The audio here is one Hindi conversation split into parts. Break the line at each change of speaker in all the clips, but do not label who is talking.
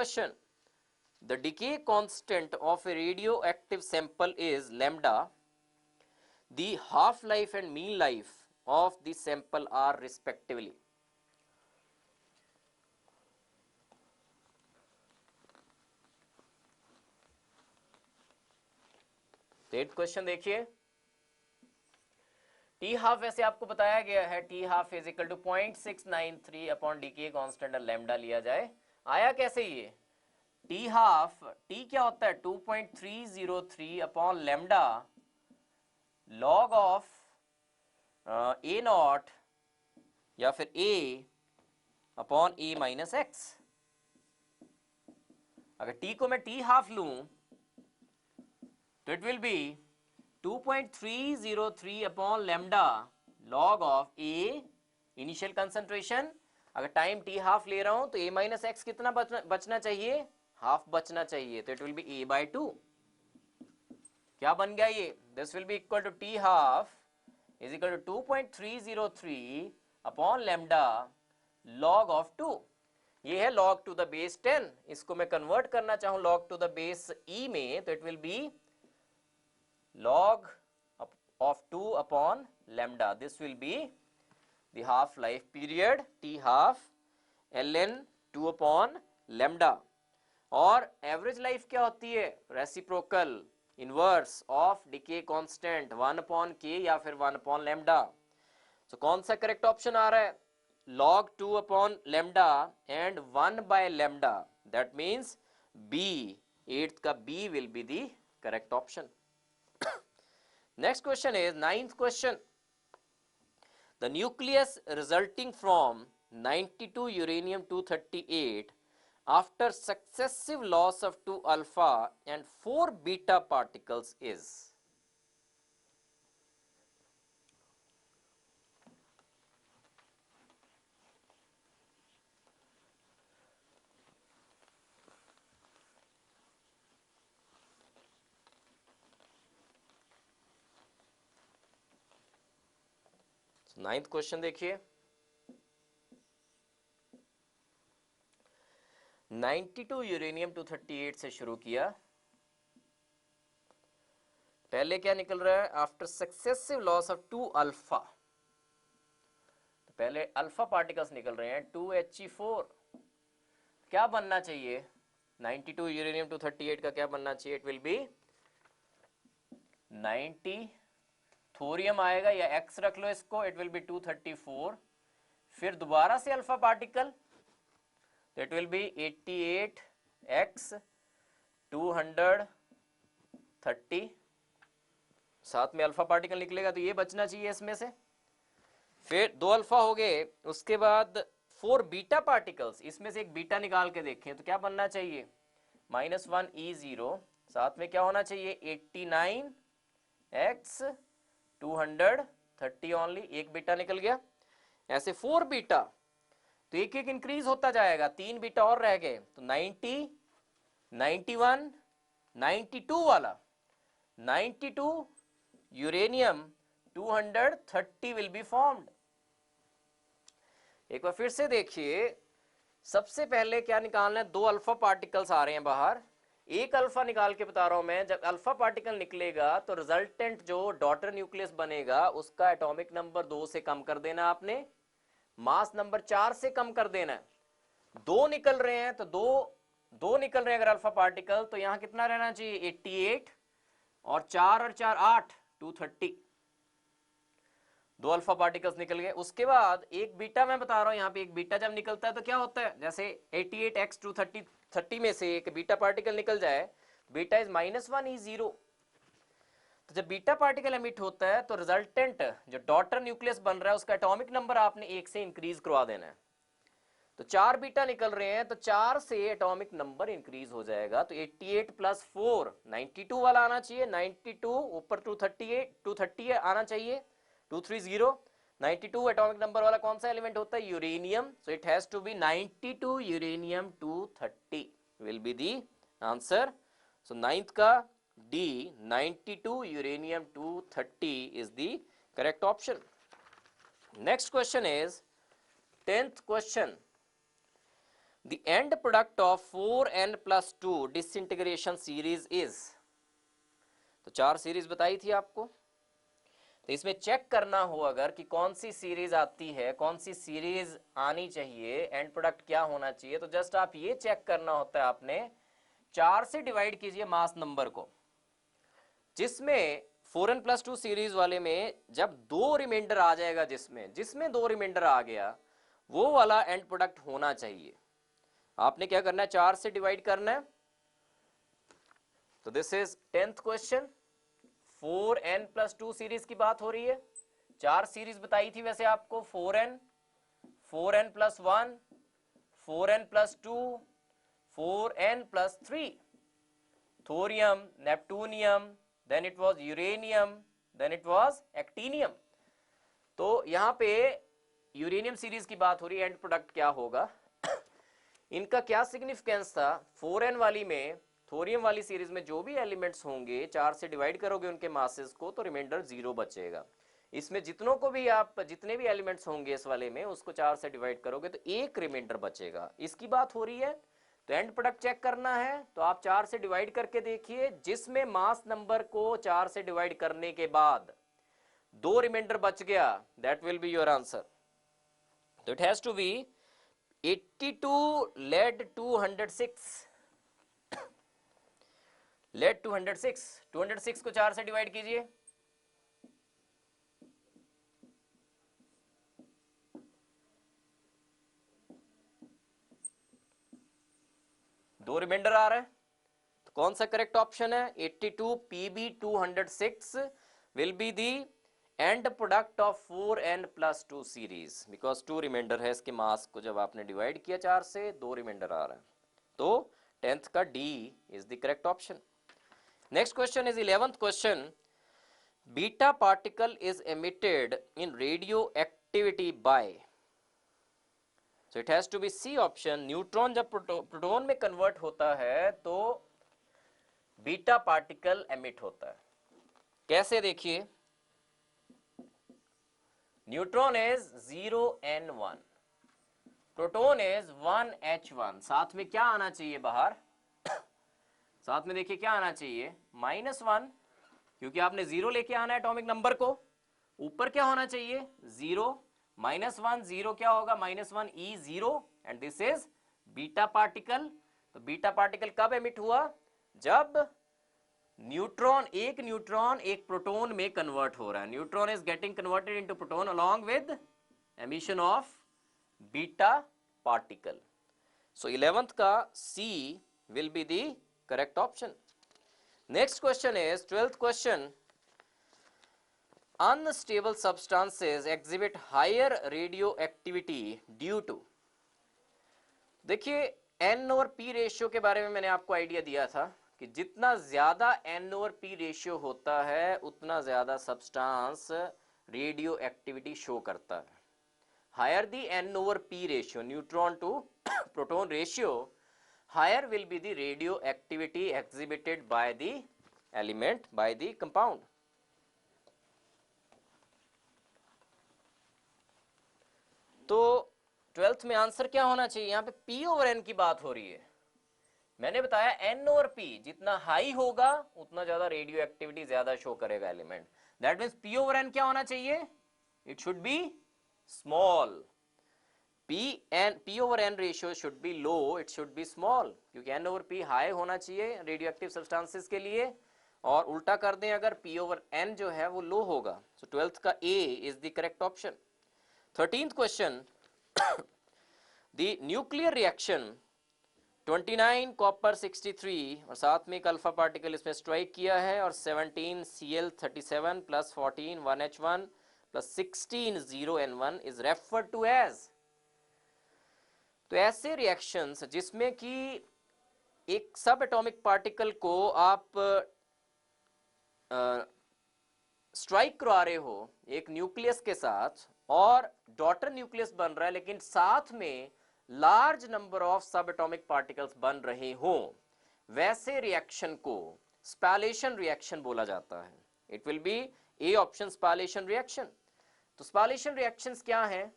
question. The decay constant of a radioactive sample is lambda. The half life and mean life of the sample are respectively. Eight question देखिए, टी हाफ वैसे आपको बताया गया है, T half is equal to 0.693 upon decay constant lambda लिया जाए। आया कैसे ये टी हाफ, टी क्या होता है 2.303 upon lambda log of A not या फिर ए अपॉन ए माइनस एक्स। अगर टी को मैं टी हाफ लूं तो it will B 2.303 upon lambda log of A initial concentration. अगर टाइम टी हाफ ले रहा हूं तो ए माइनस एक्स कितना बचना चाहिए, हाफ बचना चाहिए, तो it will be A by 2। क्या बन गया ये, this will be equal to T half is equal to 2.303 upon lambda log of 2। ये है log टू द बेस 10। इसको मैं कन्वर्ट करना चाहूं log to the base e में, तो it will be log of 2 upon lambda. This will be the half life period t half ln 2 upon lambda। और एवरेज लाइफ क्या होती है, reciprocal inverse of decay constant 1 upon के या फिर 1 अपॉन लैम्डा। तो कौन सा करेक्ट ऑप्शन आ रहा है, log 2 upon lambda and 1 by lambda, that means B, 8th का B will be the correct option। Next question is 9th question. The nucleus resulting from 92 uranium 238 after successive loss of 2 alpha and 4 beta particles is। Ninth question देखिए, 92 यूरेनियम 238 से शुरू किया, पहले क्या निकल रहा है, after successive loss of 2 alpha, तो पहले अल्फा पार्टिकल्स निकल रहे हैं 2He4। क्या बनना चाहिए 92 यूरेनियम 238 का, क्या बनना चाहिए, इट विल बी 90 थोरियम आएगा या एक्स रख लो इसको, इट विल बी 234, फिर दोबारा से अल्फा पार्टिकल, तो इट विल बी 88x 230, साथ में अल्फा पार्टिकल निकलेगा तो ये बचना चाहिए इसमें से। फिर 2 अल्फा हो गए, उसके बाद 4 बीटा पार्टिकल्स, इसमें से एक बीटा निकाल के देखें तो क्या बनना चाहिए, -1E0, साथ में क्या होना चाहिए 89x 230 ओनली, एक बीटा निकल गया। ऐसे 4 बीटा, तो एक एक इंक्रीज होता जाएगा, 3 बीटा और रह गए, तो 90, 91, 92 वाला 92 यूरेनियम 230 विल बी फॉर्म्ड। एक बार फिर से देखिए, सबसे पहले क्या निकालना है, 2 अल्फा पार्टिकल्स आ रहे हैं बाहर, एक अल्फा निकाल के बता रहा हूं मैं। जब अल्फा पार्टिकल निकलेगा तो रिजल्टेंट जो डॉटर न्यूक्लियस बनेगा उसका एटॉमिक नंबर 2 से कम कर देना आपने, मास नंबर 4 से कम कर देना है। 2 निकल रहे हैं तो दो निकल रहे हैं अगर अल्फा पार्टिकल, तो यहां कितना रहना चाहिए 88, और 4 और 4 8 230, 2 अल्फा पार्टिकल्स निकल गए। उसके बाद एक बीटा मैं बता रहा हूं, यहाँ पे एक बीटा जब निकलता है तो क्या होता है, जैसे 88x 230 में से एक बीटा पार्टिकल निकल जाए, बीटा इज -1E0, तो जब बीटा पार्टिकल एमिट होता है तो रिजल्टेंट जो डॉटर न्यूक्लियस बन रहा है उसका एटॉमिक नंबर आपने 1 से इंक्रीज करवा देना है। तो 4 बीटा निकल रहे हैं तो 4 से एटॉमिक नंबर इंक्रीज हो जाएगा, तो 88 + 4 92 वाला आना चाहिए, 92 ऊपर 230 आना चाहिए, 230, 92 एटॉमिक नंबर वाला कौन सा एलिमेंट होता है, uranium, so it has to be 92 uranium 230 will be the answer. So 9th का D 92 uranium 230 is the correct option. Next question is 10th question, the end product of 4n+2 disintegration series is, तो 4 सीरीज बताई थी आपको, तो इसमें चेक करना हो अगर कि कौन सी सीरीज आती है, कौन सी सीरीज आनी चाहिए, एंड प्रोडक्ट क्या होना चाहिए, तो जस्ट आप ये चेक करना होता है, आपने 4 से डिवाइड कीजिए मास नंबर को, जिसमें 4n+2 सीरीज वाले में जब 2 रिमाइंडर आ जाएगा, जिसमें 2 रिमाइंडर आ गया, वो वाला एंड प्रोडक्ट होना चाहिए। आपने क्या करना है, 4 से डिवाइड करना है। तो this is 10th question. 4n+2 series की बात हो रही है, 4 सीरीज बताई थी वैसे आपको, 4n, 4n+1, 4n+2, 4n+3, thorium, neptunium, then it was uranium, then it was actinium. तो यहां पे यूरेनियम सीरीज की बात हो रही है, एंड प्रोडक्ट क्या होगा इनका क्या सिग्निफिकेंस था, 4n वाली में, थोरियम वाली सीरीज में जो भी एलिमेंट्स होंगे 4 से डिवाइड करोगे उनके मासेस को, तो रिमाइंडर 0 बचेगा। इसमें जितनों को भी आप, जितने भी एलिमेंट्स होंगे इस वाले में, उसको 4 से डिवाइड करोगे तो एक रिमाइंडर बचेगा, इसकी बात हो रही है। तो एंड प्रोडक्ट चेक करना है, तो आप 4 से डिवाइड करके देखिए, जिसमें मास नंबर को 4 से डिवाइड करने के बाद 2 रिमाइंडर बच गया, that will be your answer. तो it has to be 82 lead 206, lead 206, 206 को 4 से डिवाइड कीजिए, दो रिमाइंडर आ रहा है, तो कौन सा करेक्ट ऑप्शन है, 82 Pb206 will be the end product of 4n+2 series, because 2 remainder है, इसके मास को जब आपने डिवाइड किया 4 से, 2 रिमाइंडर आ रहा है, तो 10th का D is the correct option. Next question is 11th question, beta particle is emitted in radio activity by, so it has to be C option. Neutron जब प्रोटॉन में कन्वर्ट होता है तो बीटा पार्टिकल एमिट होता है, कैसे देखिए, neutron is 0n1, proton is 1h1, साथ में क्या आना चाहिए बाहर साथ में देखिए क्या आना चाहिए, -1, क्योंकि आपने 0 लेके आना है एटॉमिक नंबर को, ऊपर क्या होना चाहिए 0, -1, 0 क्या होगा, -1 E0, and this is beta particle. तो बीटा पार्टिकल कब एमिट हुआ, जब न्यूट्रॉन एक प्रोटॉन में कन्वर्ट हो रहा है, neutron is getting converted into proton along with emission of beta particle. So 11th का C will be the correct option. Next question is 12th question, unstable substances exhibit higher radioactivity due to, देखिए N और P रेशियो के बारे में मैंने आपको आइडिया दिया था कि जितना ज्यादा N और P रेशियो होता है उतना ज्यादा सब्सटेंस रेडियो एक्टिविटी शो करता है। Higher the N over P ratio, neutron to proton ratio, higher will be the radioactivity exhibited by the element, by the compound. तो 12th में आंसर क्या होना चाहिए, यहां पे P over N की बात हो रही है, मैंने बताया N over P जितना हाई होगा उतना ज्यादा रेडियो एक्टिविटी ज्यादा शो करेगा element, that means P over N क्या होना चाहिए, it should be small, P over N ratio should be low, it should be small, क्योंकि N over P हाई होना चाहिए रेडियो एक्टिव सब्सटेंसेस के लिए, और उल्टा कर दें अगर P over N जो है वो लो होगा। सो 12th का A is the correct option. 13th question, the nuclear reaction 29 copper 63 और साथ में एक अल्फा पार्टिकल इसमें स्ट्राइक किया है, और 17 Cl37 plus 14 1H1 plus 16 0N1 is referred to as, तो ऐसे रिएक्शंस जिसमें कि एक सब एटॉमिक पार्टिकल को आप स्ट्राइक करवा रहे हो एक न्यूक्लियस के साथ, और डॉटर न्यूक्लियस बन रहा है लेकिन साथ में large number of subatomic particles बन रहे हो, वैसे रिएक्शन को स्पैलेशन रिएक्शन बोला जाता है। It will be a option, spallation reaction. तो स्पैलेशन रिएक्शंस क्या हैं,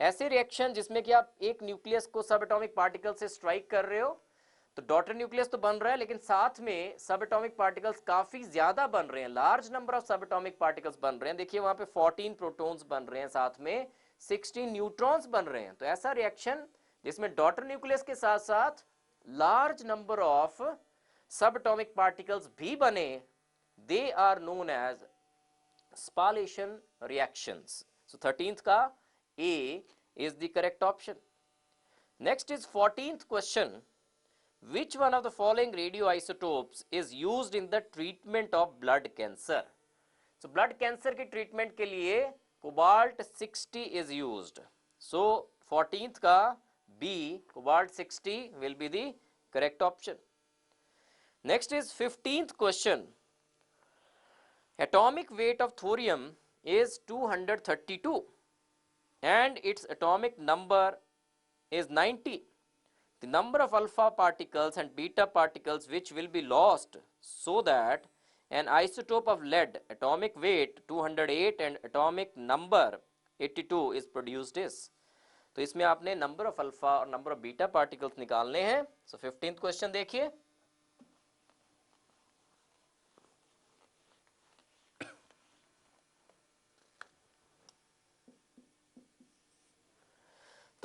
ऐसे रिएक्शन जिसमें कि आप एक न्यूक्लियस को सब एटॉमिक पार्टिकल से स्ट्राइक कर रहे हो, तो डॉटर न्यूक्लियस तो बन रहा है लेकिन साथ में सब एटॉमिक पार्टिकल्स काफी ज्यादा बन रहे हैं, large number of subatomic particles बन रहे हैं। देखिए वहां पे 14 प्रोटॉन्स बन रहे हैं, साथ में 16 न्यूट्रॉन्स बन रहे हैं। तो ऐसा रिएक्शन जिसमें डॉटर न्यूक्लियस के साथ साथ large number of subatomic particles भी बने, they are known as spallation reactions. So 13th का A is the correct option. Next is 14th question. Which one of the following radioisotopes is used in the treatment of blood cancer? So blood cancer की treatment के लिए cobalt 60 is used. So 14th का B, cobalt 60 will be the correct option. Next is 15th question. Atomic weight of thorium is 232 and its atomic number is 90. The number of alpha particles and beta particles which will be lost so that an isotope of lead atomic weight 208 and atomic number 82 is produced is. तो इसमें आपने नंबर ऑफ अल्फा और नंबर ऑफ बीटा पार्टिकल्स निकालने हैं। सो 15th क्वेश्चन देखिए,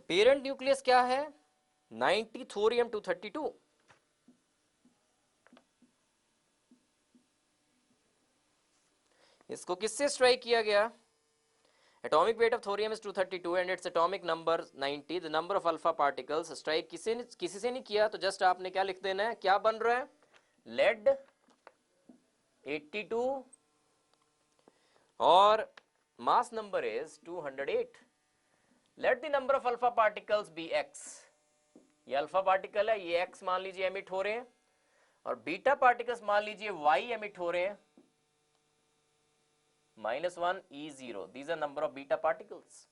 पेरेंट न्यूक्लियस क्या है? 90 थोरियम 232। इसको किससे स्ट्राइक किया गया? Atomic weight of thorium is 232 and its atomic number 90, the number of alpha particles. Strike किसी से नहीं किया, तो जस्ट आपने क्या लिख देना है, क्या बन रहा है? लेड 82 और mass number is 208। Let the number of alpha particles be X. ये अल्फा पार्टिकल है, ये एक्स मान लीजिए एमिट हो रहे हैं, और बीटा पार्टिकल्स मान लीजिए वाई एमिट हो रहे हैं, -1 E0। These are number of beta particles.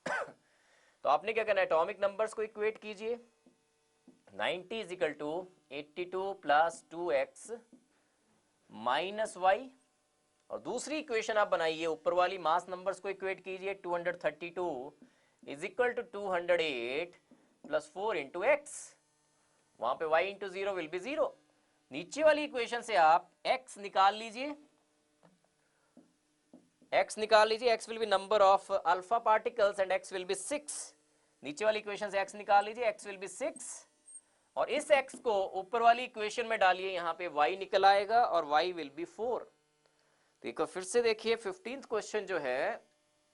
तो आपने क्या करना है, एटॉमिक नंबर्स को इक्वेट कीजिए। 90 is equal to 82 plus 2x minus Y, और दूसरी इक्वेशन आप बनाइए, ऊपर वाली मास नंबर्स को इक्वेट कीजिए। 232 is equal to 208 plus 4 into X, वहां पे y इंटू 0 विल बी 0। नीचे वाली इक्वेशन से आप x निकाल लीजिए, x निकाल लीजिए, x will be number of alpha particles and x will be 6। नीचे वाली इक्वेशन से x निकाल लीजिए, x विल बी 6, और इस x को ऊपर वाली इक्वेशन में डालिए, यहाँ पे y निकल आएगा और y विल बी 4। तो एक फिर से देखिए 15th क्वेश्चन जो है,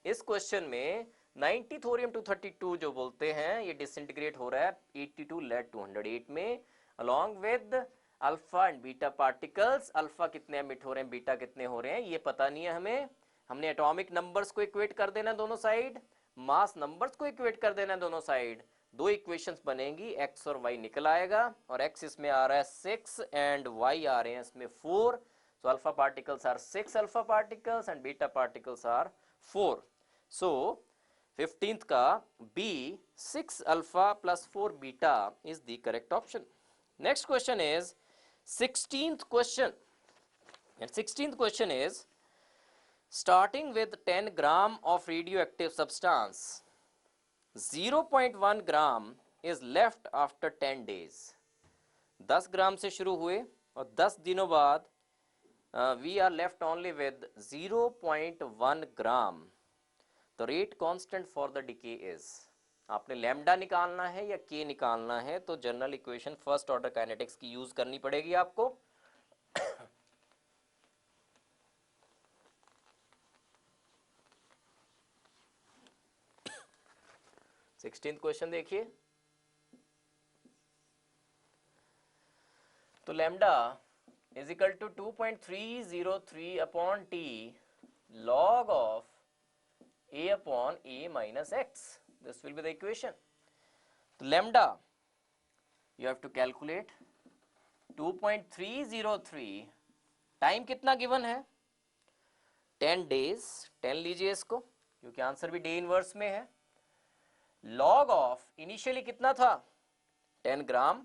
इस क्वेश्चन में 90 थोरियम 232 जो बोलते हैं, ये डिसइंटीग्रेट हो रहा है 82 लेड 208 में, along with alpha and beta particles. Alpha कितने एमिट हो रहे हैं, बीटा कितने हो रहे हैं, ये पता नहीं है हमें। हमने एटॉमिक नंबर्स को इक्वेट कर देना दोनों साइड, मास नंबर्स को इक्वेट कर देना दोनों साइड। दो इक्वेशंस बनेंगी, x और y निकल आएगा, और x इसमें आ रहा है 6 एंड y आ रहे हैं इसमें 4। So alpha particles are 6 alpha particles and beta particles are 4. So 15th का B 6 alpha plus 4 beta is the correct option. Next question is 16th question. And 16th question is, starting with 10 gram of radioactive substance, 0.1 gram is left after 10 days. 10 ग्राम से शुरू हुए और 10 दिनों बाद we are left only with 0.1 gram. The rate constant for the decay is, आपने लैम्डा निकालना है या k निकालना है, तो general equation first order kinetics की यूज करनी पड़ेगी आपको। 16th क्वेश्चन देखिए, तो lambda is equal to 2.303 upon t log of a upon a minus x. This will be the equation. तो lambda you have to calculate 2.303, time कितना गिवन है, 10 days, 10 लीजिए इसको क्योंकि आंसर भी डे इनवर्स में है। लॉग ऑफ इनिशियली कितना था 10 ग्राम,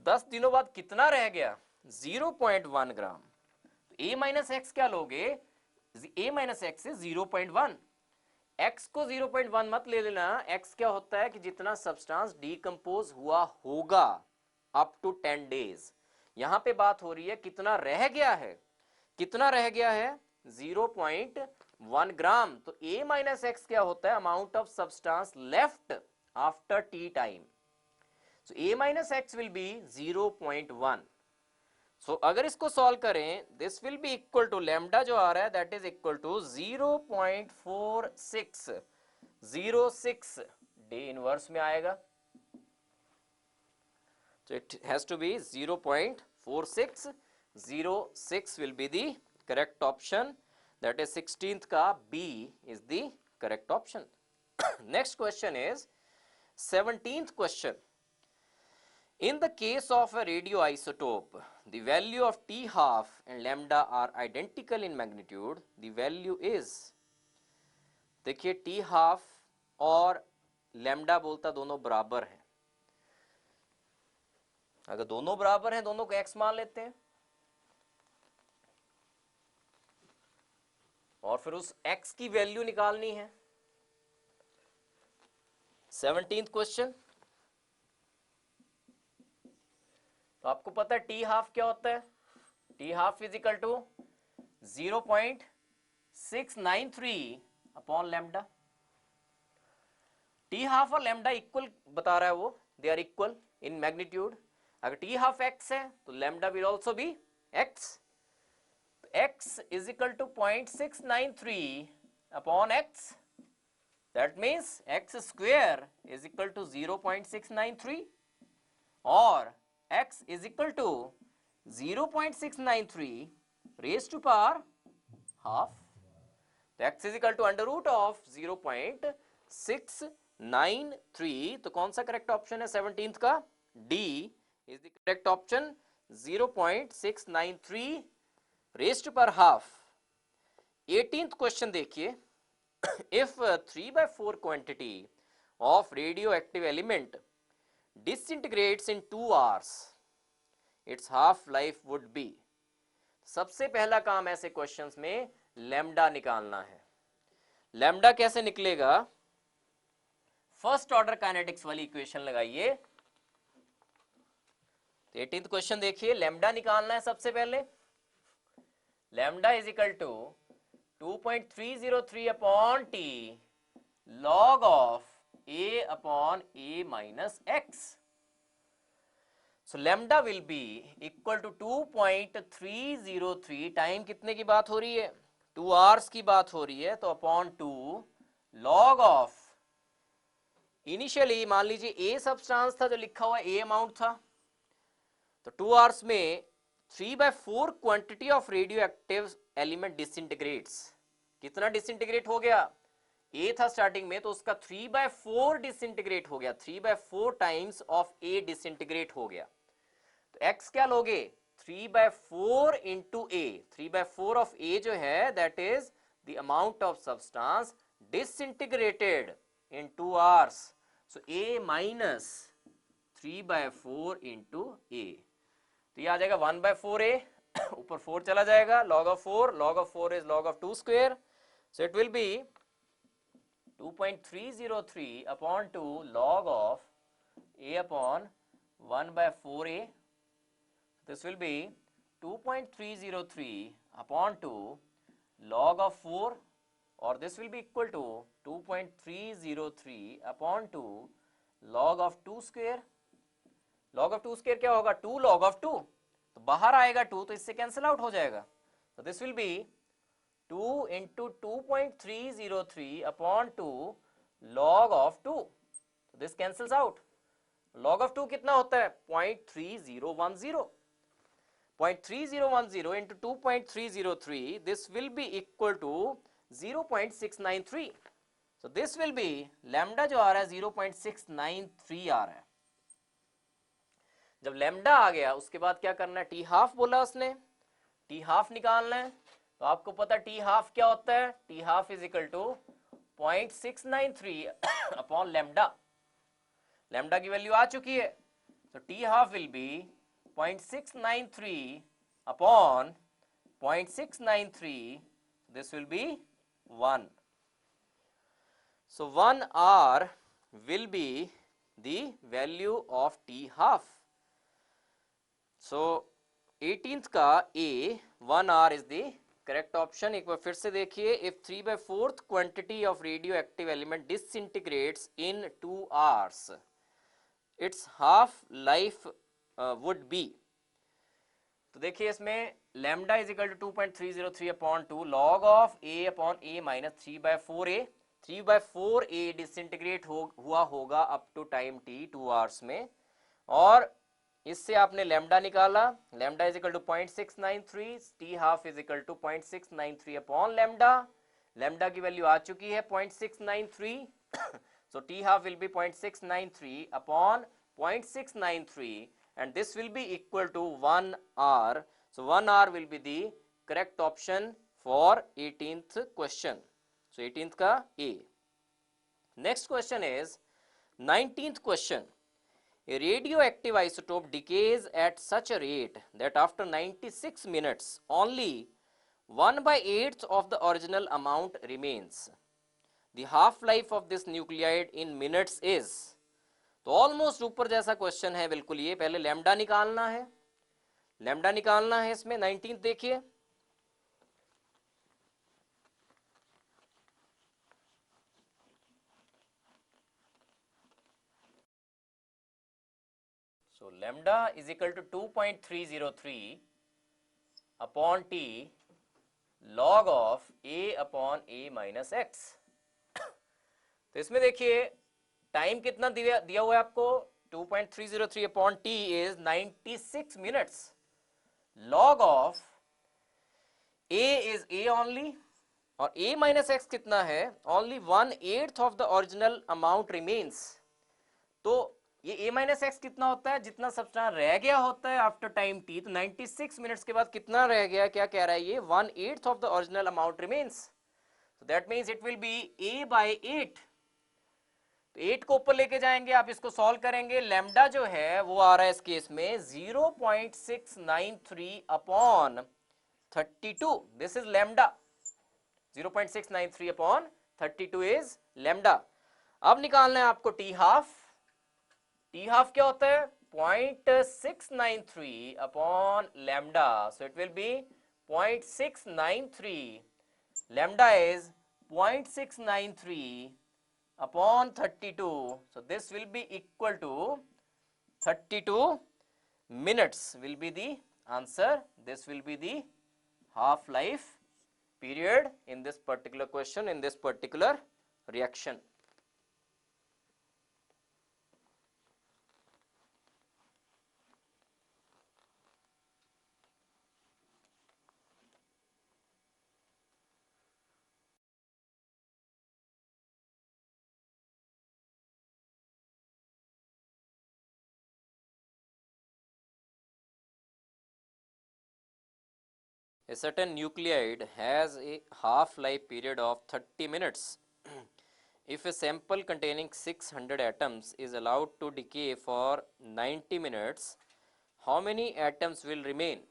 10 दिनों बाद कितना रह गया 0.1 ग्राम। तो a माइनस एक्स क्या लोगे, a minus x is 0.1, x को 0.1 मत ले लेना, x क्या होता है कि जितना सब्सटेंस डीकंपोज हुआ होगा अप टू 10 डेज। यहां पे बात हो रही है कितना रह गया है, कितना रह गया है 0.1 ग्राम। तो a माइनस एक्स क्या होता है, amount of substance left after T time. So a minus X will be 0.1। So अगर इसको सॉल्व करें, this will be equal to lambda जो आ रहा है that is equal to 0.4606 day inverse में आएगा। So it has to be 0.4606 will be the correct option. That is 16th का B is the correct option. Next question is 17th question. In the case of a radioisotope, the value of T half and lambda are identical in magnitude. The value is, देखिए T half और lambda बोलता दोनों बराबर हैं। अगर दोनों बराबर हैं, दोनों को x मान लेते हैं और फिर उस x की वैल्यू निकालनी है। 17th क्वेश्चन, तो आपको पता है टी हाफ क्या होता है, T half is equal to 0.693 upon lambda. T half और लैम्डा इक्वल बता रहा है वो, they are equal in magnitude. अगर टी हाफ एक्स है तो lambda will also be X. X is equal to 0.693 upon X, that means X square is equal to 0.693 और x is equal to 0.693 raised to power half. तो x is equal to under root of 0.693। तो कौन सा करेक्ट ऑप्शन है 17th का, D is the correct option, 0.693 raised to power half। 18th question देखिए, if 3/4 quantity of radioactive element disintegrates in 2 hours, its half life would be। सबसे पहला काम ऐसे क्वेश्चंस में लैम्डा निकालना है। लैम्डा कैसे निकलेगा, फर्स्ट ऑर्डर काइनेटिक्स वाली इक्वेशन लगाइए। 18th क्वेश्चन देखिए, लैम्डा निकालना है सबसे पहले। Lambda is equal to 2.303 upon T log of a upon a minus x. So lambda will be equal to 2.303 time कितने की बात हो रही है, 2 आवर्स की बात हो रही है, तो अपॉन 2 लॉग ऑफ, इनिशियली मान लीजिए a सब्सटेंस था जो लिखा हुआ a अमाउंट था, तो 2 आवर्स में 3/4 quantity of radio active element डिसइंटीग्रेट्स। कितना डिसइंटीग्रेट हो गया, A था स्टार्टिंग में, तो उसका 3/4 डिसइंटीग्रेट हो गया, 3/4 टाइम्स ऑफ A डिसइंटीग्रेट हो गया। तो X क्या लोगे, 3/4 इंटू A। 3/4 ऑफ A जो है that is the amount of substance disintegrated in 2 hours. So A minus 3/4 into A, तो ये आ जाएगा 1/4A, ऊपर 4 चला जाएगा, log of 4, log of 4 is log of 2 square, so it will be 2.303 upon 2 log of a upon 1/4a. This will be 2.303 upon 2 log of 4, or this will be equal to 2.303 upon 2 log of 2 square. log of 2 square क्या होगा, 2 log of 2, तो बाहर आएगा 2, तो इससे कैंसिल आउट हो जाएगा। तो this will B 2 into 2.303 upon 2 log of 2, so this cancels out। log of 2 कितना होता है, 0.3010, 0.3010 into 2.303, this will be equal to 0.693, so this will be lambda जो आ रहा है 0.693 आ रहा है। जब लैम्डा आ गया उसके बाद क्या करना है, टी हाफ बोला उसने, टी हाफ निकालना है। तो आपको पता टी हाफ क्या होता है, T half is equal to 0.693 upon lambda. Lambda की वैल्यू आ चुकी है, तो T half will be 0.693 upon 0.693, this will be 1। So 1 hour will be the value of t half. So 18th का A 1 hour is the correct option. एक बार फिर से देखिए, if 3/4 quantity of radioactive element disintegrates in 2 hours, its half life would be. तो देखिए इसमें lambda is equal to 2.303 upon 2 log of A upon A minus 3/4 A. 3/4 A disintegrate हुआ होगा up to time T 2 hours में, और इससे आपने लैम्डा निकाला. Lambda is equal to 0.693, T half is equal to 0.693 upon lambda. Lambda की वैल्यू आ चुकी है 0.693. So T half will be 0.693 upon 0.693, and this will be equal to 1 hour. So 1 hour will be the correct option for 18th question. So 18th ka A. Next question is 19th question. A radioactive isotope decays at such a rate that after 96 minutes only 1/8 of the original amount remains. The half life of this nuclide in minutes is. तो ऑलमोस्ट ऊपर जैसा क्वेश्चन है बिल्कुल ये. पहले लैम्डा निकालना है, लैम्डा निकालना है इसमें. 19 देखिए, so lambda is equal to 2.303 upon T log of A upon A minus X. तो इसमें देखिए टाइम कितना दिया हुआ है आपको, 2.303 upon T is 96 minutes. Log of A is A only, और a माइनस एक्स कितना है, only 1/8 of the original amount remains. तो ये a माइनस एक्स कितना होता है, जितना सब्सटेंस रह गया होता है आफ्टर टाइम t. तो 96 मिनट्स के बाद कितना रह गया, क्या कह रहा है ये, 1/8 of the original amount remains. तो that means it will be a/8. तो 8 को ऊपर लेके जाएंगे, आप इसको सॉल्व करेंगे. लैम्डा जो है वो आ रहा है इस केस में 0.693 upon 32. This is lambda. 0.693 upon 32 is lambda. अब निकालना है आपको टी हाफ. टी हाफ क्या होता है, 0.693 upon lambda. So it will be 0.693. Lambda is 0.693 upon 32. So this will be equal to 32 minutes will be the answer. This will be the half life period in this particular question, in this particular reaction. A certain nuclide has a half-life period of 30 minutes. If a sample containing 600 atoms is allowed to decay for 90 minutes, how many atoms will remain?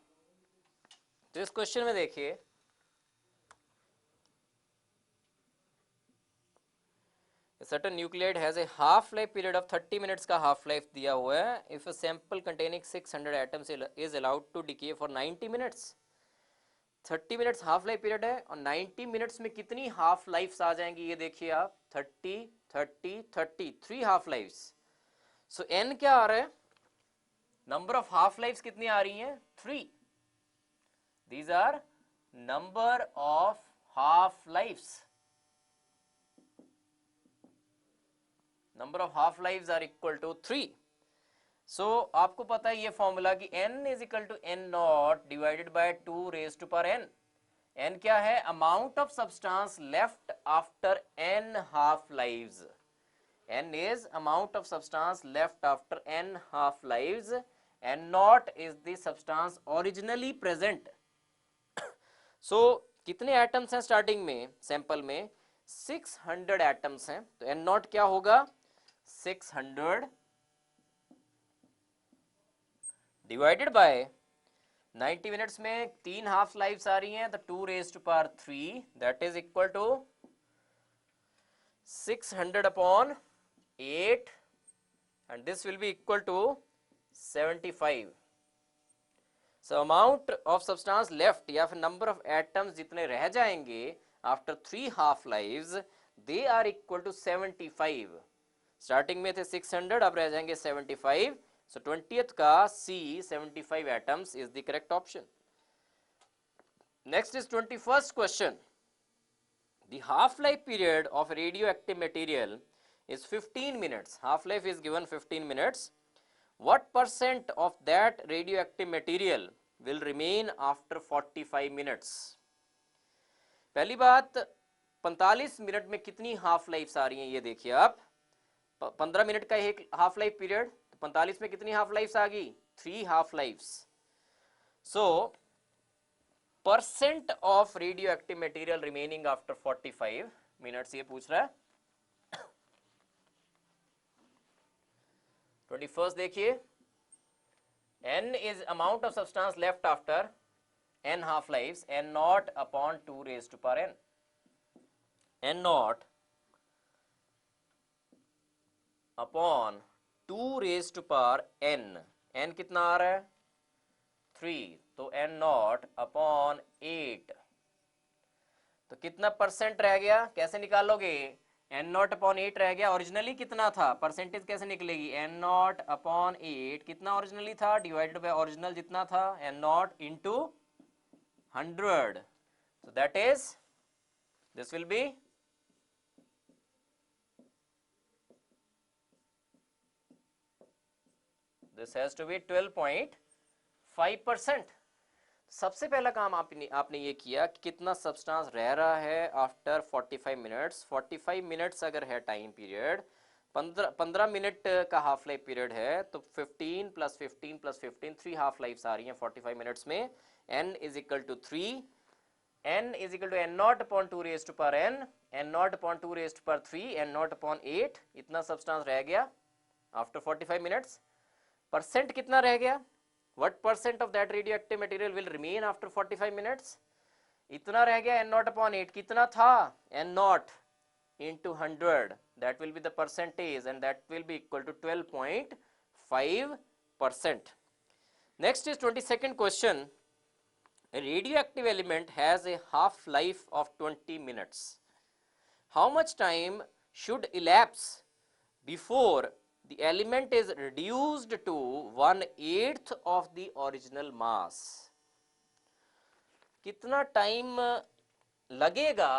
तो इस क्वेश्चन में देखिए, a certain nuclide has a half-life period of 30 minutes का half-life दिया हुआ है. If a sample containing 600 atoms is allowed to decay for 90 minutes, 30 minutes half life period है, और 90 मिनट्स में कितनी हाफ लाइफ्स आ जाएंगी ये देखिए आप, 30 30 30, 3 हाफ लाइफ्स. सो n क्या आ रहा है, नंबर ऑफ हाफ लाइफ्स कितनी आ रही हैं, 3. These are number of half lives. Number of half lives are equal to 3. So आपको पता है ये फॉर्मूला कि n is equal to n nought divided by 2 raise to power n. n क्या है, amount of substance left after n half lives. n is amount of substance left after n half lives. n nought is the substance originally present. सो कितने एटम्स हैं स्टार्टिंग में, सैंपल में 600 एटम्स हैं. तो n नॉट क्या होगा, 600 डिवाइडेड बाय 90 मिनट्स में 3 हाफ लाइफ्स आ रही हैं, तो 2 raise to power 3, that is equal to 600 upon 8 and this will be equal to 75. So amount of substance left या फिर number of atoms जितने रह जाएंगे after 3 half lives they are equal to 75. Starting में थे 600, अब रह जाएंगे 75. So 20th का C 75 atoms is the correct option. Next is 21st question. The half-life period of radioactive material is 15 minutes. Half-life is given 15 minutes. What percent of that radioactive material will remain after 45 minutes? पहली बात 45 मिनट में कितनी हाफ लाइफ्स आ रही हैं ये देखिए आप. 15 मिनट का एक हाफ लाइफ पीरियड, तो 45 में कितनी हाफ लाइफ्स आ गई? 3 half lifes. So percent of radioactive material remaining after 45 minutes ये पूछ रहा है. 21st देखिए, n is amount of substance left after n half lives, n naught upon 2 raised to power n. n naught upon 2 raised to power n. n कितना आ रहा है? 3. तो n naught upon 8. तो कितना परसेंट रह गया? कैसे निकालोगे? n naught upon 8 रह गया. ओरिजिनली कितना था? परसेंटेज कैसे निकलेगी? n naught upon 8 कितना ओरिजिनली था? डिवाइडेड बाय ओरिजिनल जितना था, n naught into 100. So that is, this will be this has to be 12.5%. सबसे पहला काम आपने ये किया कि कितना सब्सटेंस रह रहा है आफ्टर 45 मिनट्स. 45 मिनट्स अगर है टाइम पीरियड, 15 मिनट का हाफ लाइफ पीरियड है, तो 15 + 15 + 15 3 हाफ लाइफ्स आ रही हैं 45 मिनट्स में. n is equal to 3. n is equal to n naught upon 2 raised to power n, n naught upon 2 raised to power 3, n naught upon 8. इतना सब्सटेंस रह गया आफ्टर 45 मिनट्स. परसेंट कितना रह गया? What percent of that radioactive material will remain after 45 minutes? इतना रह गया n naught upon 8. कितना था? n naught into 100. That will be the percentage and that will be equal to 12.5%. Next is 22nd question. A radioactive element has a half-life of 20 minutes. How much time should elapse before the element is reduced to 1/8 of the original mass? कितना टाइम लगेगा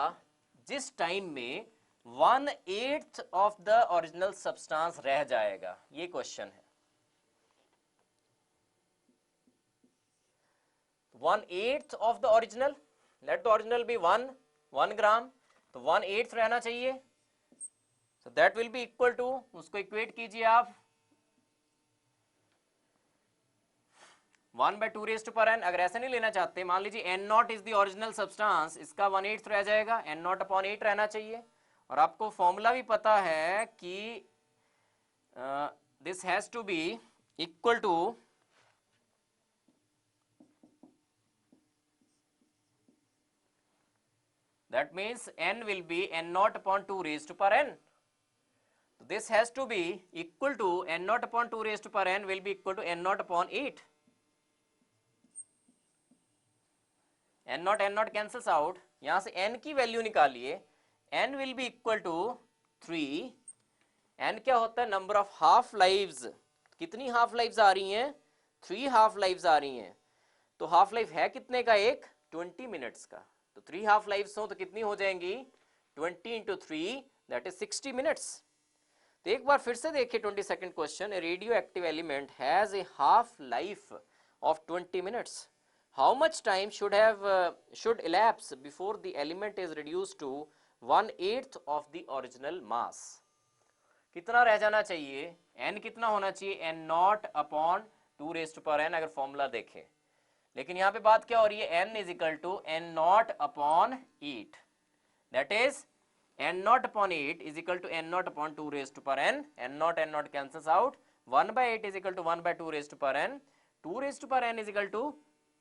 जिस टाइम में 1/8 ऑफ द ओरिजिनल सब्सटेंस रह जाएगा? ये क्वेश्चन है. 1/8 of the original, let the original be 1 gram, तो 1/8 रहना चाहिए. So that will be equal to, उसको इक्वेट कीजिए आप, 1/2 raised to power n. अगर ऐसा नहीं लेना चाहते, मान लीजिए n naught is the original substance, इसका 1/8 रह जाएगा, n naught upon 8 रहना चाहिए. और आपको फॉर्मूला भी पता है कि this has to be equal to that means n will be n naught upon 2 raised to power n. So this has to be equal to n naught upon 2 raised to power n will be equal to n naught upon 8. n naught cancels out. यहाँ से n की वैल्यू निकालिए. n will be equal to 3. n क्या होता है? Number of half lives. कितनी हाफ लाइव्स आ रही हैं? 3 हाफ लाइव्स आ रही हैं. तो हाफ लाइफ है कितने का? एक 20 मिनट्स का. तो 3 हाफ लाइव्स हो तो कितनी हो जाएंगी? 20 into 3 that is 60 minutes. तो एक बार फिर से देखिए 22nd question. A radioactive element has a half life of 20 minutes. How much time should elapse before the element is reduced to 1/8 of the original mass? कितना रह जाना चाहिए? n कितना होना चाहिए? n naught upon 2 raised to power n अगर फॉर्मूला देखें. लेकिन यहाँ पे बात क्या हो रही है? n is equal to n naught upon 8. That is n naught upon 8 is equal to n naught upon 2 raised to power n. n naught cancels out. 1/8 is equal to 1/2 raised to power n. 2 raised to power n is equal to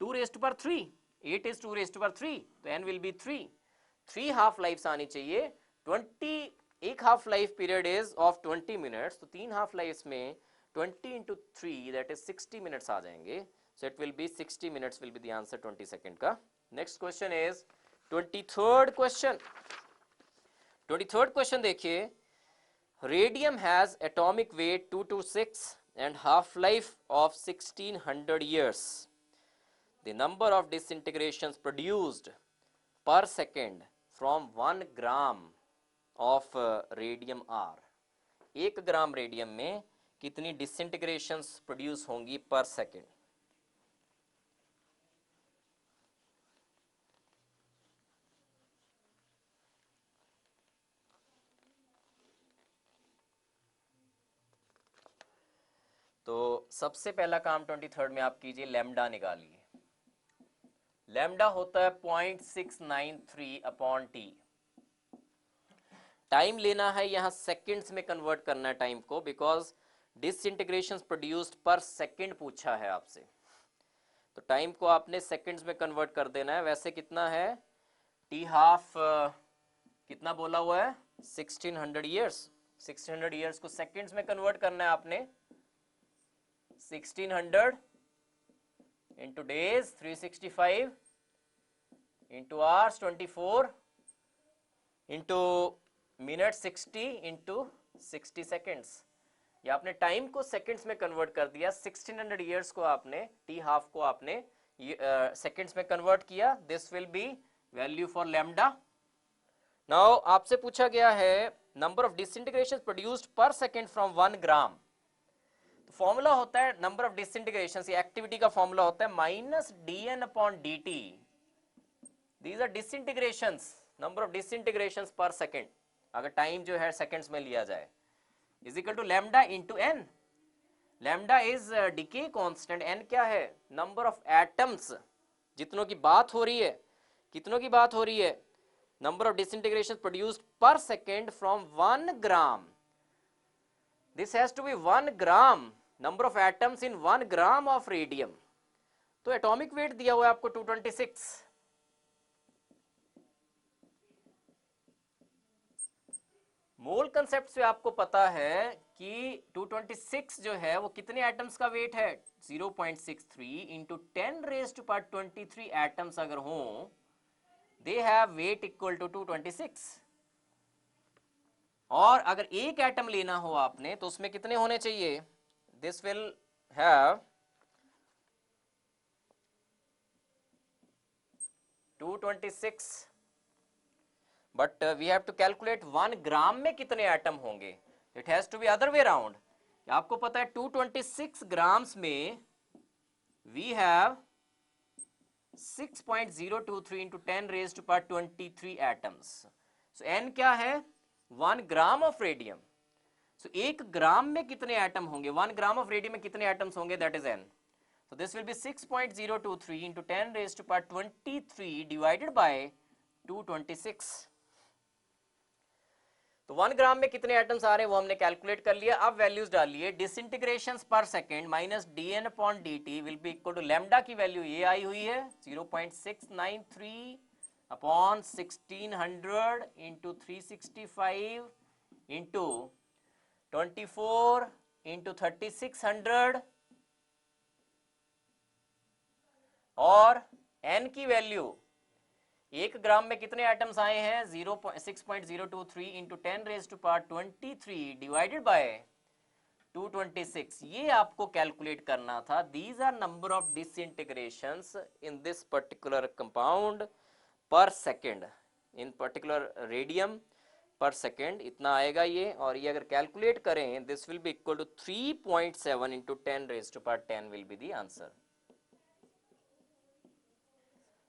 2 raised to power 3. 8 is 2 raised to power 3. तो n will be 3. 3 half lifes आनी चाहिए. 20 एक half life period is of 20 minutes, तो 3 हाफ लाइफ में 20 into 3 दैट इज 60 मिनट्स आ जाएंगे. So it will be 60 minutes will be the answer 20 second का. Next question is 23rd question. 23rd question देखिए. Radium has atomic weight 226 and half-life of 1600 years. The number of disintegrations produced per second from 1 gram of radium are. 1 gram radium में कितनी डिसइंटीग्रेशंस प्रोड्यूस होंगी पर सेकेंड. तो सबसे पहला काम 23rd में आप कीजिए, लैम्डा निकालिए. लैम्डा होता है 0.693 अपॉन टी. टाइम लेना है यहां सेकंड्स में कन्वर्ट करना है टाइम को, बिकॉज डिसइंटीग्रेशंस प्रोड्यूस्ड पर सेकंड पूछा है आपसे. तो टाइम को आपने सेकंड्स में कन्वर्ट कर देना है. वैसे कितना है टी हाफ, कितना बोला हुआ है 1600 ईयर्स. 1600 ईयर्स को सेकंड्स में कन्वर्ट करना है आपने. 1600 into days 365 into hours 24 into minutes 60 into 60 seconds. ये आपने टाइम को सेकंड्स में कन्वर्ट कर दिया. 1600 ईयर्स को आपने, टी हाफ को आपने सेकंड्स में कन्वर्ट किया. This will be value for lambda. Now आपसे पूछा गया है नंबर ऑफ डिसइंटीग्रेशन प्रोड्यूस्ड पर सेकेंड फ्रॉम 1 ग्राम. फॉर्मूला होता है नंबर ऑफ डिसइंटीग्रेशन, एक्टिविटी का फॉर्मूला होता है minus dn upon dt. These are disintegrations, number of disintegrations पर सेकेंड अगर टाइम जो है सेकेंड्स में लिया जाए, is equal to lambda into n. Lambda is decay constant, n क्या है नंबर ऑफ एटम्स, जितनों की बात हो रही है. कितनों की बात हो रही है? नंबर ऑफ डिसइंटीग्रेशन प्रोड्यूस्ड पर second from 1 gram. This has to be 1 gram, number of atoms in 1 gram of radium. तो एटॉमिक वेट दिया हुआ है आपको 226. मोल कंसेप्ट से आपको पता है कि 226 जो है वो कितने एटम्स का वेट है 0.63 into 10 raise to power 23 atoms अगर हो, they have weight equal to 226. और अगर एक एटम लेना हो आपने तो उसमें कितने होने चाहिए? This will have 226, but we have to calculate 1 gram में कितने एटम होंगे. It has to be other way around. आपको पता है 226 ग्राम्स में we have 6.023 into 10 raise to power 23 atoms. So n क्या है 1 gram of radium. So 1 gram में कितने एटम होंगे, 1 ग्राम ऑफ रेडियम में कितने एटम्स होंगे, that is n. So this will be 6.023 into 10 raised to power 23 divided by 226. तो 1 ग्राम में कितने एटम्स आ रहे हैं वो हमने कैलकुलेट कर लिया. अब वैल्यूज डालिए. डिसइंटीग्रेशंस पर second minus dn upon dt will be equal to lambda की वैल्यू ये आई हुई है 0.693 अपॉन 1600 इंटू 365 इंटू 24 इंटू 3600 और n की वैल्यू 1 ग्राम में कितने एटम्स आए हैं 6.023 into 10 raise to power 23 divided by 226. ये आपको कैलकुलेट करना था. These are number of disintegrations in this particular compound per second, in particular radium per second इतना आएगा ये. और ये अगर कैलकुलेट करें this will be equal to 3.7 into 10 raise to power 10 will be the answer.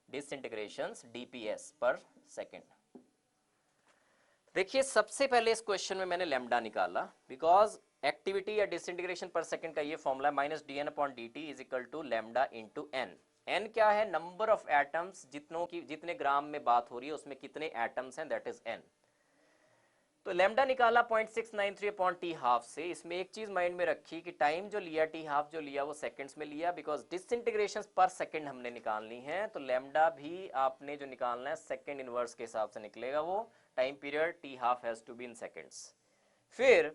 Disintegrations DPS per second. देखिए सबसे पहले इस क्वेश्चन में मैंने लैम्डा निकाला बिकॉज एक्टिविटी या डिसइंटीग्रेशन पर सेकेंड का ये formula minus D N upon D T is equal to lambda into N. N क्या है नंबर ऑफ एटम्स, जितने ग्राम में बात हो रही है उसमें कितने एटम्स हैं, दैट इज एन. तो तो लैम्डा निकाला 0.693 अपॉन टी हाफ से। इसमें एक चीज माइंड में रखी कि टाइम जो लिया टी हाफ जो लिया वो सेकंड्स में लिया, बिकॉज डिसइंटीग्रेशंस पर सेकंड हमने निकालनी है, तो लैम्डा भी आपने जो निकालना है सेकंड इनवर्स के हिसाब से निकलेगा, वो time period T half has to be in seconds. फिर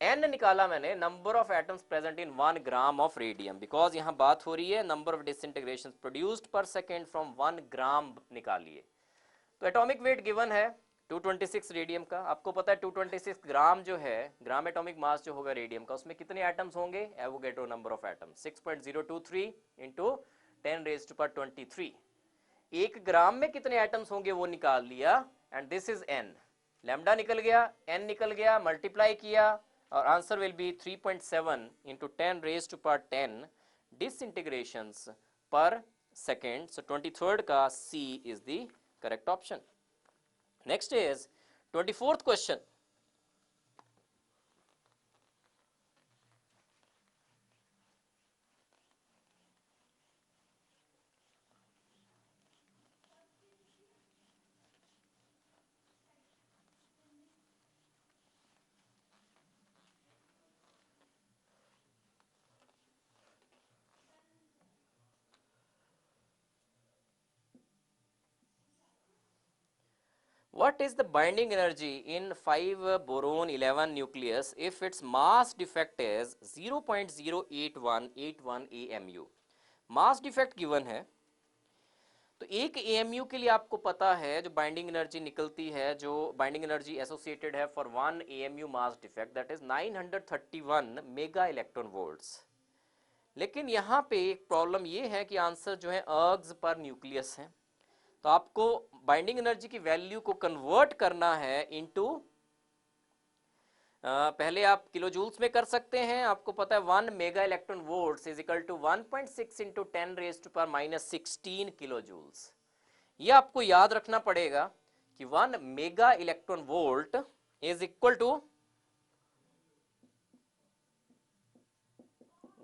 n निकाला मैंने, number of atoms present in 1 gram of radium, because यहां बात हो रही है नंबर ऑफ डिसइंटीग्रेशन प्रोड्यूस्ड पर सेकेंड फ्रॉम 1 ग्राम निकालिए। तो एटॉमिक वेट गिवन है 226 रेडियम का, आपको पता है 226 ग्राम जो है, ग्राम एटॉमिक मास जो होगा रेडियम का, उसमें कितने एटम्स होंगे, Avogadro number of atoms 6.023 into 10 raised to power 23। एक ग्राम में कितने एटम्स होंगे वो निकाल लिया, and this is n। Lambda निकल गया, n निकल गया, मल्टीप्लाई किया, और answer will be 3.7 into 10 raised to power 10 disintegrations पर सेकेंड। सो 23rd का C is the correct option. Next is 24th question. What is the binding energy in 5 boron 11 nucleus if its mass defect is 0.08181 AMU? Mass defect given है, तो एक AMU के लिए आपको पता है जो बाइंडिंग एनर्जी निकलती है, जो बाइंडिंग एनर्जी एसोसिएटेड है for 1 AMU mass defect, that is 931 mega electron volts. लेकिन यहाँ पे एक प्रॉब्लम ये है कि आंसर जो है अर्ग्स पर न्यूक्लियस है, तो आपको बाइंडिंग एनर्जी की वैल्यू को कन्वर्ट करना है इनटू, पहले आप किलो जूल्स में कर सकते हैं, आपको पता है 1 mega electron volts is equal to 1.6 into 10 raise to power minus 16 kilo joules. ये आपको याद रखना पड़ेगा कि 1 mega electron volt is equal to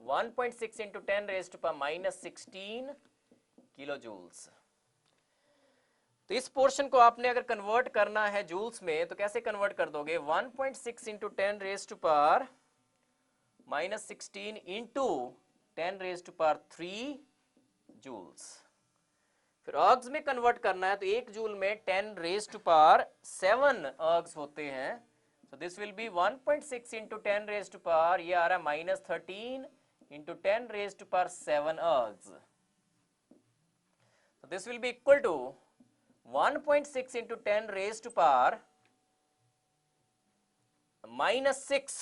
1.6 into 10 raise to power minus 16 kilo joules. तो इस पोर्शन को आपने अगर कन्वर्ट करना है जूल्स में, तो कैसे कन्वर्ट कर दोगे, 1.6 into 10 raise to power minus 16 into 10 raise to power 3 joules. फिर अर्ग्स में कन्वर्ट करना है, तो एक जूल में 10 रेज़ टू पावर 7 अर्ग्स होते हैं, so this will be 1.6 into 10 raised to power, ये आ रहा है minus 13 into 10 raised to power 7 ergs. So this will be equal to 1.6 into 10 raised to power minus 6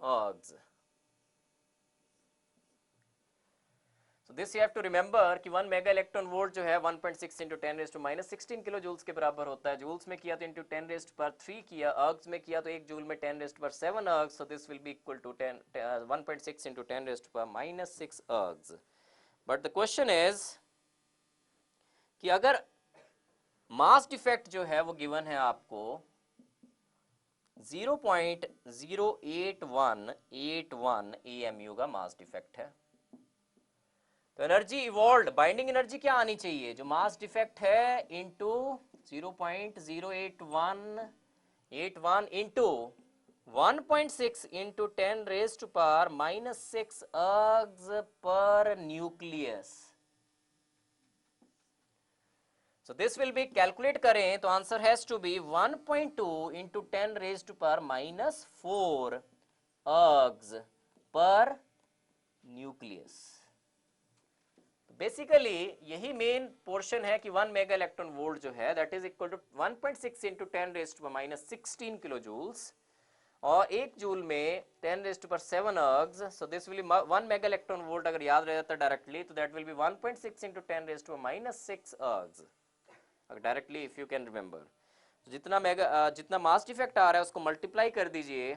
ergs. So this you have to remember कि 1 मेगा इलेक्ट्रॉन वोल्ट जो है 1.6 into 10 raised to minus 16 kilo joules के बराबर होता है। जूल्स में किया तो into 10 raised to power 3 किया, अर्ग्स में किया तो 1 जूल में 10 raised to power 7 अर्ग्स, so this will be equal to 1.6 into 10 raised to power minus 6 अर्ग्स। But the question is कि अगर मास डिफेक्ट जो है वो गिवन है आपको 0.08181 AMU का मास डिफेक्ट है, तो एनर्जी इवॉल्व, बाइंडिंग एनर्जी क्या आनी चाहिए, जो मास डिफेक्ट है into 0.08181 into 1.6 into 10 raise to power minus 6 ergs पर nucleus. So this will be calculate करें तो answer has to be 1.2 into 10 raise to power minus 4 ergs पर न्यूक्लियस। बेसिकली यही मेन पोर्शन है कि 1 मेगा इलेक्ट्रॉन वोल्ट जो है that is equal to 1.6 into 10 raise to power minus 16 kilo joules, और 1 जूल में 10 raise to power 7 ergs, so this will be 1 mega electron volt अगर याद रह जाता डायरेक्टली तो that will be 1.6 into 10 raise to power minus 6 ergs अगर directly if you can remember. जितना मास डिफेक्ट आ रहा है उसको मल्टीप्लाई कर दीजिए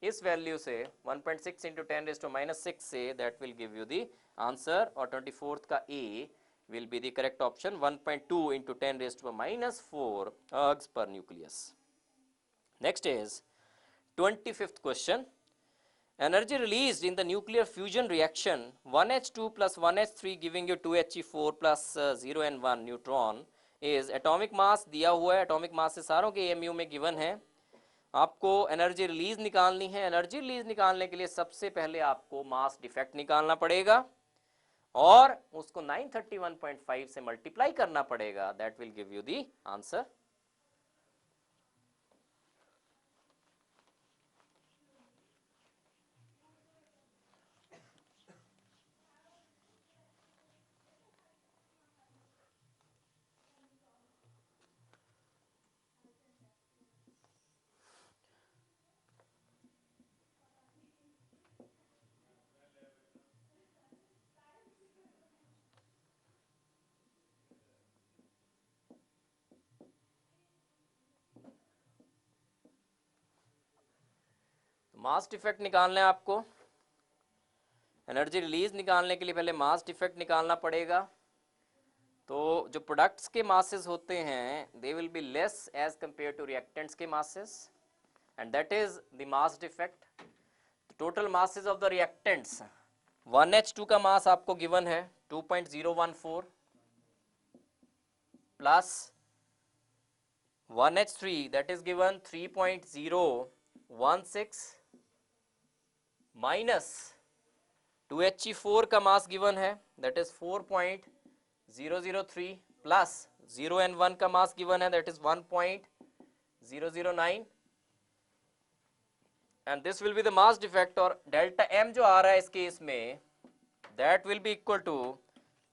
इस वैल्यू से 1.6 इंटू 10 रेज़ टू माइनस 6 से, that will give you the answer, और 24th का A will be the correct option, 1.2 into 10 raised to minus 4 ergs per nucleus. Next is 25th question. Energy released in the nuclear fusion reaction 1H2 plus 1H3 giving you 2He4 plus 0 and 1 neutron is atomic mass दिया हुआ है, एटॉमिक मास से सारों के एएमयू में गिवन है। आपको एनर्जी रिलीज निकालनी है। एनर्जी रिलीज निकालने के लिए सबसे पहले आपको मास डिफेक्ट निकालना पड़ेगा और उसको 931.5 से मल्टीप्लाई करना पड़ेगा। That will give you the answer. Mass defect निकालना है आपको। एनर्जी रिलीज निकालने के लिए पहले मास डिफेक्ट निकालना पड़ेगा। तो जो प्रोडक्ट्स के मासेस होते हैं they will be less as compare to reactants के masses and that is the mass defect. Total masses of the reactants 1H2 का मास आपको गिवन है 2.014 plus 1H3 that is given 3.016 minus 2He4 का मास गिवन है दैट इज 4.003 प्लस 0N1 का मास गिवन है that is 1.009 and this will be the mass defect. और डेल्टा M जो आ रहा है इस केस में that will be equal to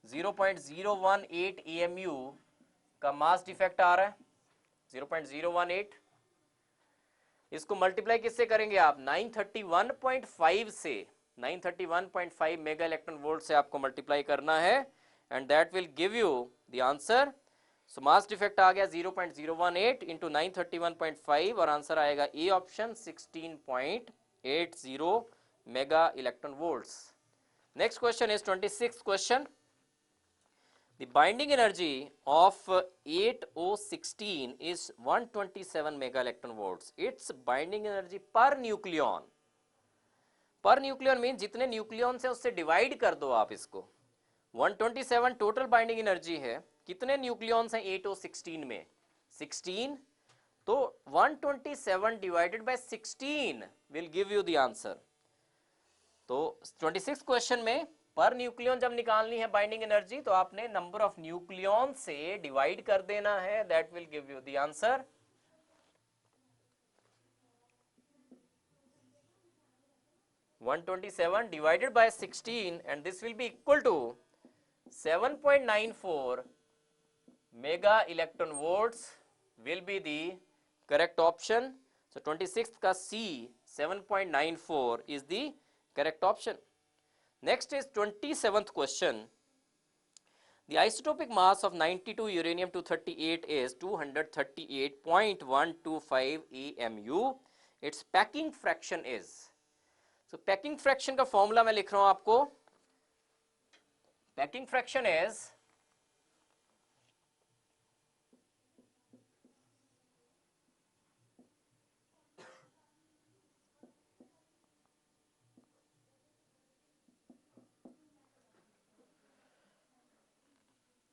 0.018 AMU का मास डिफेक्ट आ रहा है 0.018। इसको मल्टीप्लाई किससे करेंगे आप 931.5 से 931.5 मेगा इलेक्ट्रॉन वोल्ट से आपको मल्टीप्लाई करना है and that will give you the answer. So mass defect आ गया 0.018 इंटू 931.5 और आंसर आएगा A option 16.80 mega electron volts. Next question is 26th question. The binding energy of 8O16 is 127 mega electron volts. Its binding energy per nucleon. Per nucleon mean जितने न्यूक्लियन से उससे डिवाइड कर दो आप इसको। 127 टोटल बाइंडिंग एनर्जी है। कितने न्यूक्लियॉन्स हैं 8O16 में 16, तो 127 divided by 16 will give you the answer. तो 26th क्वेश्चन में पर न्यूक्लियन जब निकालनी है बाइंडिंग एनर्जी तो आपने नंबर ऑफ न्यूक्लियन से डिवाइड कर देना है that will give you the answer. (127) divided by 16 and this will be equal to 7.94 mega electron volts will be the correct option. So 26th का C 7.94 is the correct option. Next is 27th question. The isotopic mass of 92 uranium-238 is 238.125 AMU. Its packing fraction is. So packing fraction का फॉर्मूला मैं लिख रहा हूं आपको। Packing fraction is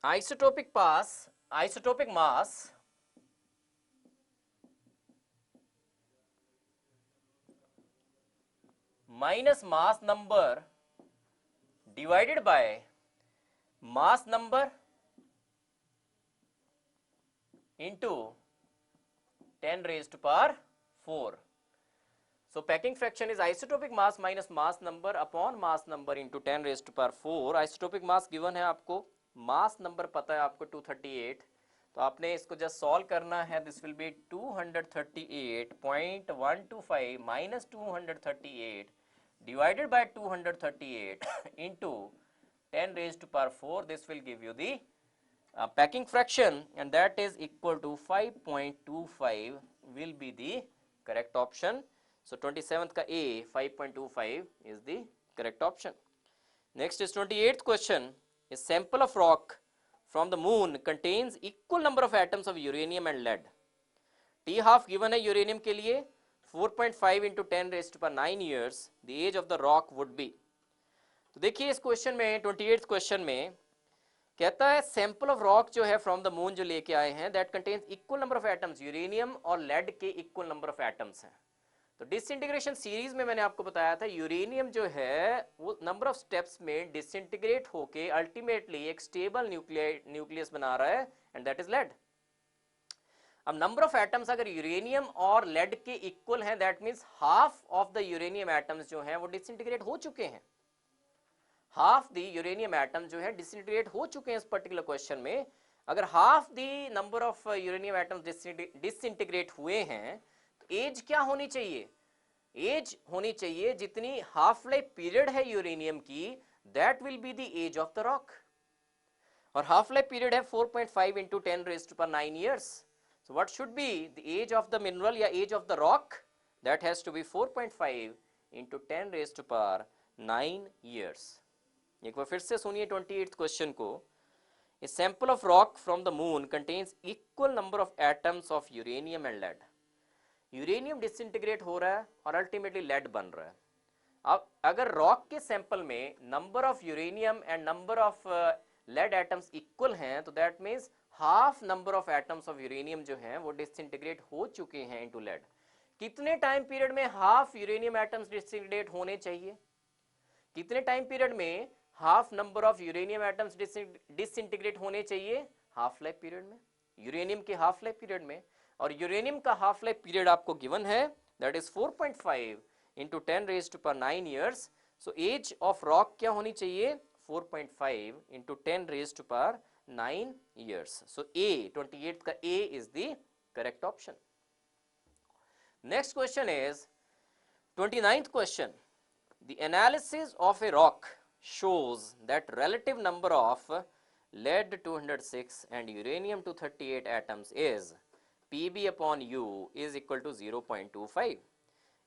isotopic mass minus mass number divided by mass number into 10 raised to power 4. So packing fraction is isotopic mass minus mass number upon mass number into 10 raised to power 4. isotopic mass given है आपको, मास नंबर पता है आपको 238, तो आपने इसको जस्ट सॉल्व करना है। This will B 238.125 minus 238 divided by 238 into 10 raised to power 4. This will give you the packing fraction and that is equal to 5.25 will be the correct option. So 27th का A 5.25 is the correct option. Next is 28th question. A sample of rock from the moon contains equal number of atoms of uranium and lead. T half given है uranium के लिए 4.5 into 10 raised to power 9 years. The age of the rock would be. तो देखिए इस क्वेश्चन में 28th क्वेश्चन में कहता है सैंपल ऑफ रॉक जो है फ्रॉम द मून जो लेके आए हैं that contains equal number of atoms, uranium और लेड के इक्वल नंबर ऑफ एटम्स हैं। तो डिसइंटीग्रेशन सीरीज में मैंने आपको बताया था यूरेनियम जो है वो नंबर ऑफ स्टेप्स में डिसइंटीग्रेट होके अल्टीमेटली एक स्टेबल न्यूक्लियस बना रहा है एंड दैट इज लेड। अब नंबर ऑफ एटम्स अगर यूरेनियम और लेड के इक्वल हैं that means half of the uranium atoms जो हैं वो डिसइंटीग्रेट हो चुके हैं, हाफ द यूरेनियम एटम जो है डिसइंटीग्रेट हो चुके हैं इस पर्टिकुलर क्वेश्चन में। अगर half the number of uranium atoms disintegrate हुए हैं तो एज क्या होनी चाहिए, एज होनी चाहिए जितनी हाफ लाइफ पीरियड है यूरेनियम की that will be the age of the rock, और हाफ लाइफ पीरियड है 4.5 into 10 raised to power 9 years. So what should be the age of the mineral या age of the rock? That has to be 4.5 into 10 raised to power 9 years. एक बार फिर से सुनिए 28th क्वेश्चन को। A sample of rock from the moon contains equal number of atoms of uranium and lead. Uranium disintegrate हो रहा है और अल्टीमेटली लेड बन रहा है। अब अगर रॉक के सैंपल में number of uranium and number of lead atoms equal हैं तो that means half number of atoms of uranium जो हैं वो डिसइंटीग्रेट हो चुके हैं इनटू लेड। कितने टाइम पीरियड में हाफ यूरेनियम एटम्स डिसइंटीग्रेट होने चाहिए, कितने टाइम पीरियड में half number of uranium atoms disintegrate होने चाहिए, हाफ लाइफ पीरियड में, यूरेनियम के हाफ लाइफ पीरियड में। और यूरेनियम का हाफ लाइफ पीरियड आपको गिवन है that is 4.5 into 10 raised to power 9 years. So age of rock क्या होनी चाहिए, 4.5 into 10 raised to power 9 years. So A 28th का A is the correct option. Next question is 29th question. The analysis of a rock shows that relative number of lead 206 and uranium 238 atoms is Pb upon U is equal to 0.25.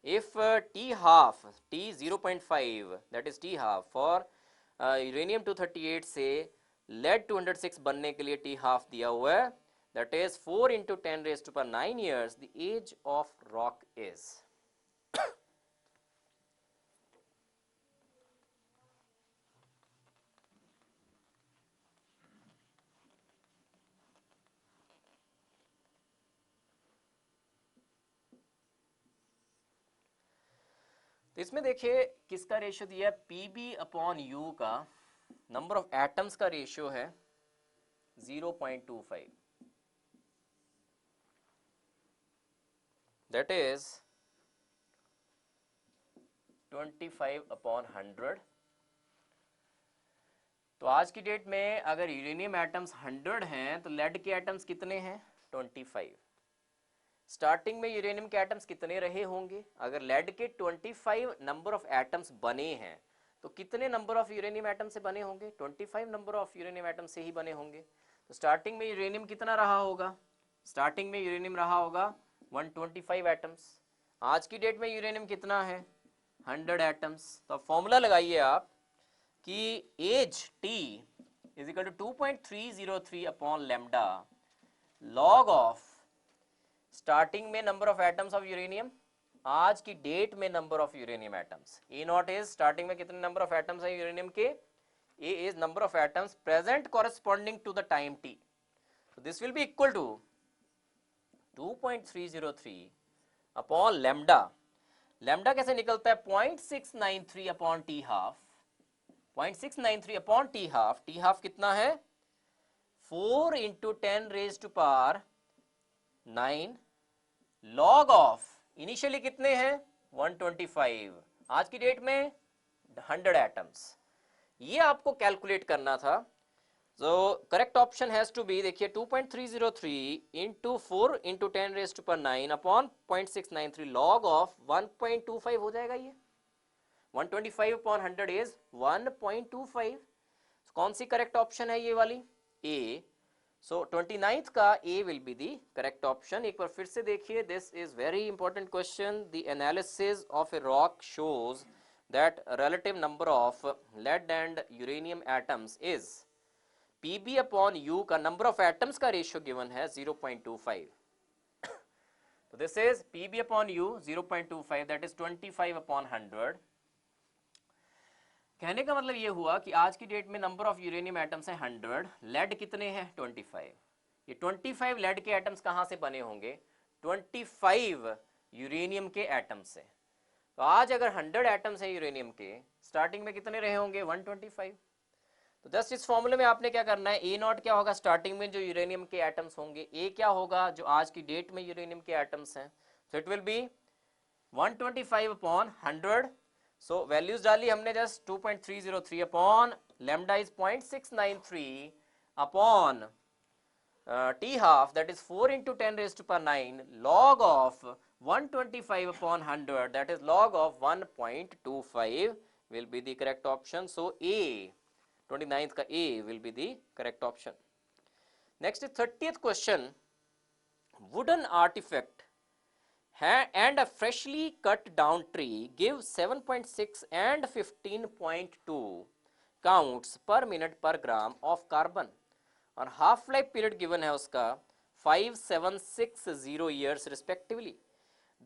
If T half, T 0.5 that is T half for uranium 238 से lead 206 बनने के लिए T half दिया हुआ है that is 4 into 10 raised to power 9 years, the age of rock is तो इसमें देखिए किसका रेशियो दिया है, Pb अपॉन U का नंबर ऑफ एटम्स का रेशियो है 0.25 दैट इज 25 अपॉन 100। तो आज की डेट में अगर यूरेनियम एटम्स 100 हैं तो लेड के एटम्स कितने हैं 25। स्टार्टिंग में यूरेनियम के एटम्स कितने रहे होंगे, अगर लेड के 25 नंबर ऑफ एटम्स बने हैं तो कितने नंबर ऑफ यूरेनियम एटम से बने होंगे, 25 नंबर ऑफ यूरेनियम एटम से ही बने होंगे। तो स्टार्टिंग में यूरेनियम कितना रहा होगा, स्टार्टिंग में यूरेनियम रहा होगा 125 एटम्स। आज की डेट में यूरेनियम कितना है 100 एटम्स। तो फॉर्मूला लगाइए आप कि as T is equal to 2.303 upon lambda log of starting में number of atoms of uranium, आज की डेट में number of uranium atoms. A naught is starting में कितने नंबर ऑफ एटम्स है यूरेनियम के, A is number of atoms present corresponding to the time T. so this will be equal to 2.303 upon lambda, lambda कैसे निकलता है 0.693 upon T half, 0.693 upon T half, T half कितना है 4 into 10 raised to power 9 log of initially कितने हैं 125, आज की डेट में 100 एटम्स, ये आपको कैलकुलेट करना था। So correct option has to be देखिए 2.303 into 4 into 10 raised to power 9 upon 0.693 log of 1.25 हो जाएगा ये 125 upon 100 is 1.25। so, कौन सी करेक्ट ऑप्शन है ये वाली A। so 29th का A will be the correct option। एक बार फिर से देखिए this is very important question। the analysis of a rock shows that relative number of lead and uranium atoms is Pb upon U का नंबर ऑफ एटम्स का रेशियो गिवन है 0.25। तो this is Pb upon U 0.25 that is 25 upon 100। कहने का मतलब ये हुआ कि आज की डेट में नंबर ऑफ यूरेनियम एटम्स है 100, लेड कितने हैं 25। ये 25 लेड के एटम्स कहाँ से बने होंगे, 25 यूरेनियम के एटम से। तो आज अगर 100 एटम्स हैं यूरेनियम के, स्टार्टिंग में कितने रहे होंगे 125। तो जस्ट इस फॉर्मूले में आपने क्या करना है, ए नॉट क्या होगा स्टार्टिंग में जो यूरेनियम के एटम्स होंगे, ए क्या होगा जो आज की डेट में यूरेनियम के एटम्स हैं, तो it will B 125 upon 100। So values डाली हमने just 2.303 upon lambda is 0.693 upon T half that is 4 into 10 raised to power 9 log of 125 upon 100 that is log of 1.25 will be the correct option. So A 29th का A will be the correct option. Next is 30th question. Wooden artifact and a freshly cut down tree give 7.6 and 15.2 counts per minute per gram of carbon और हाफ लाइफ पीरियड गिवन है उसका 5760 years respectively.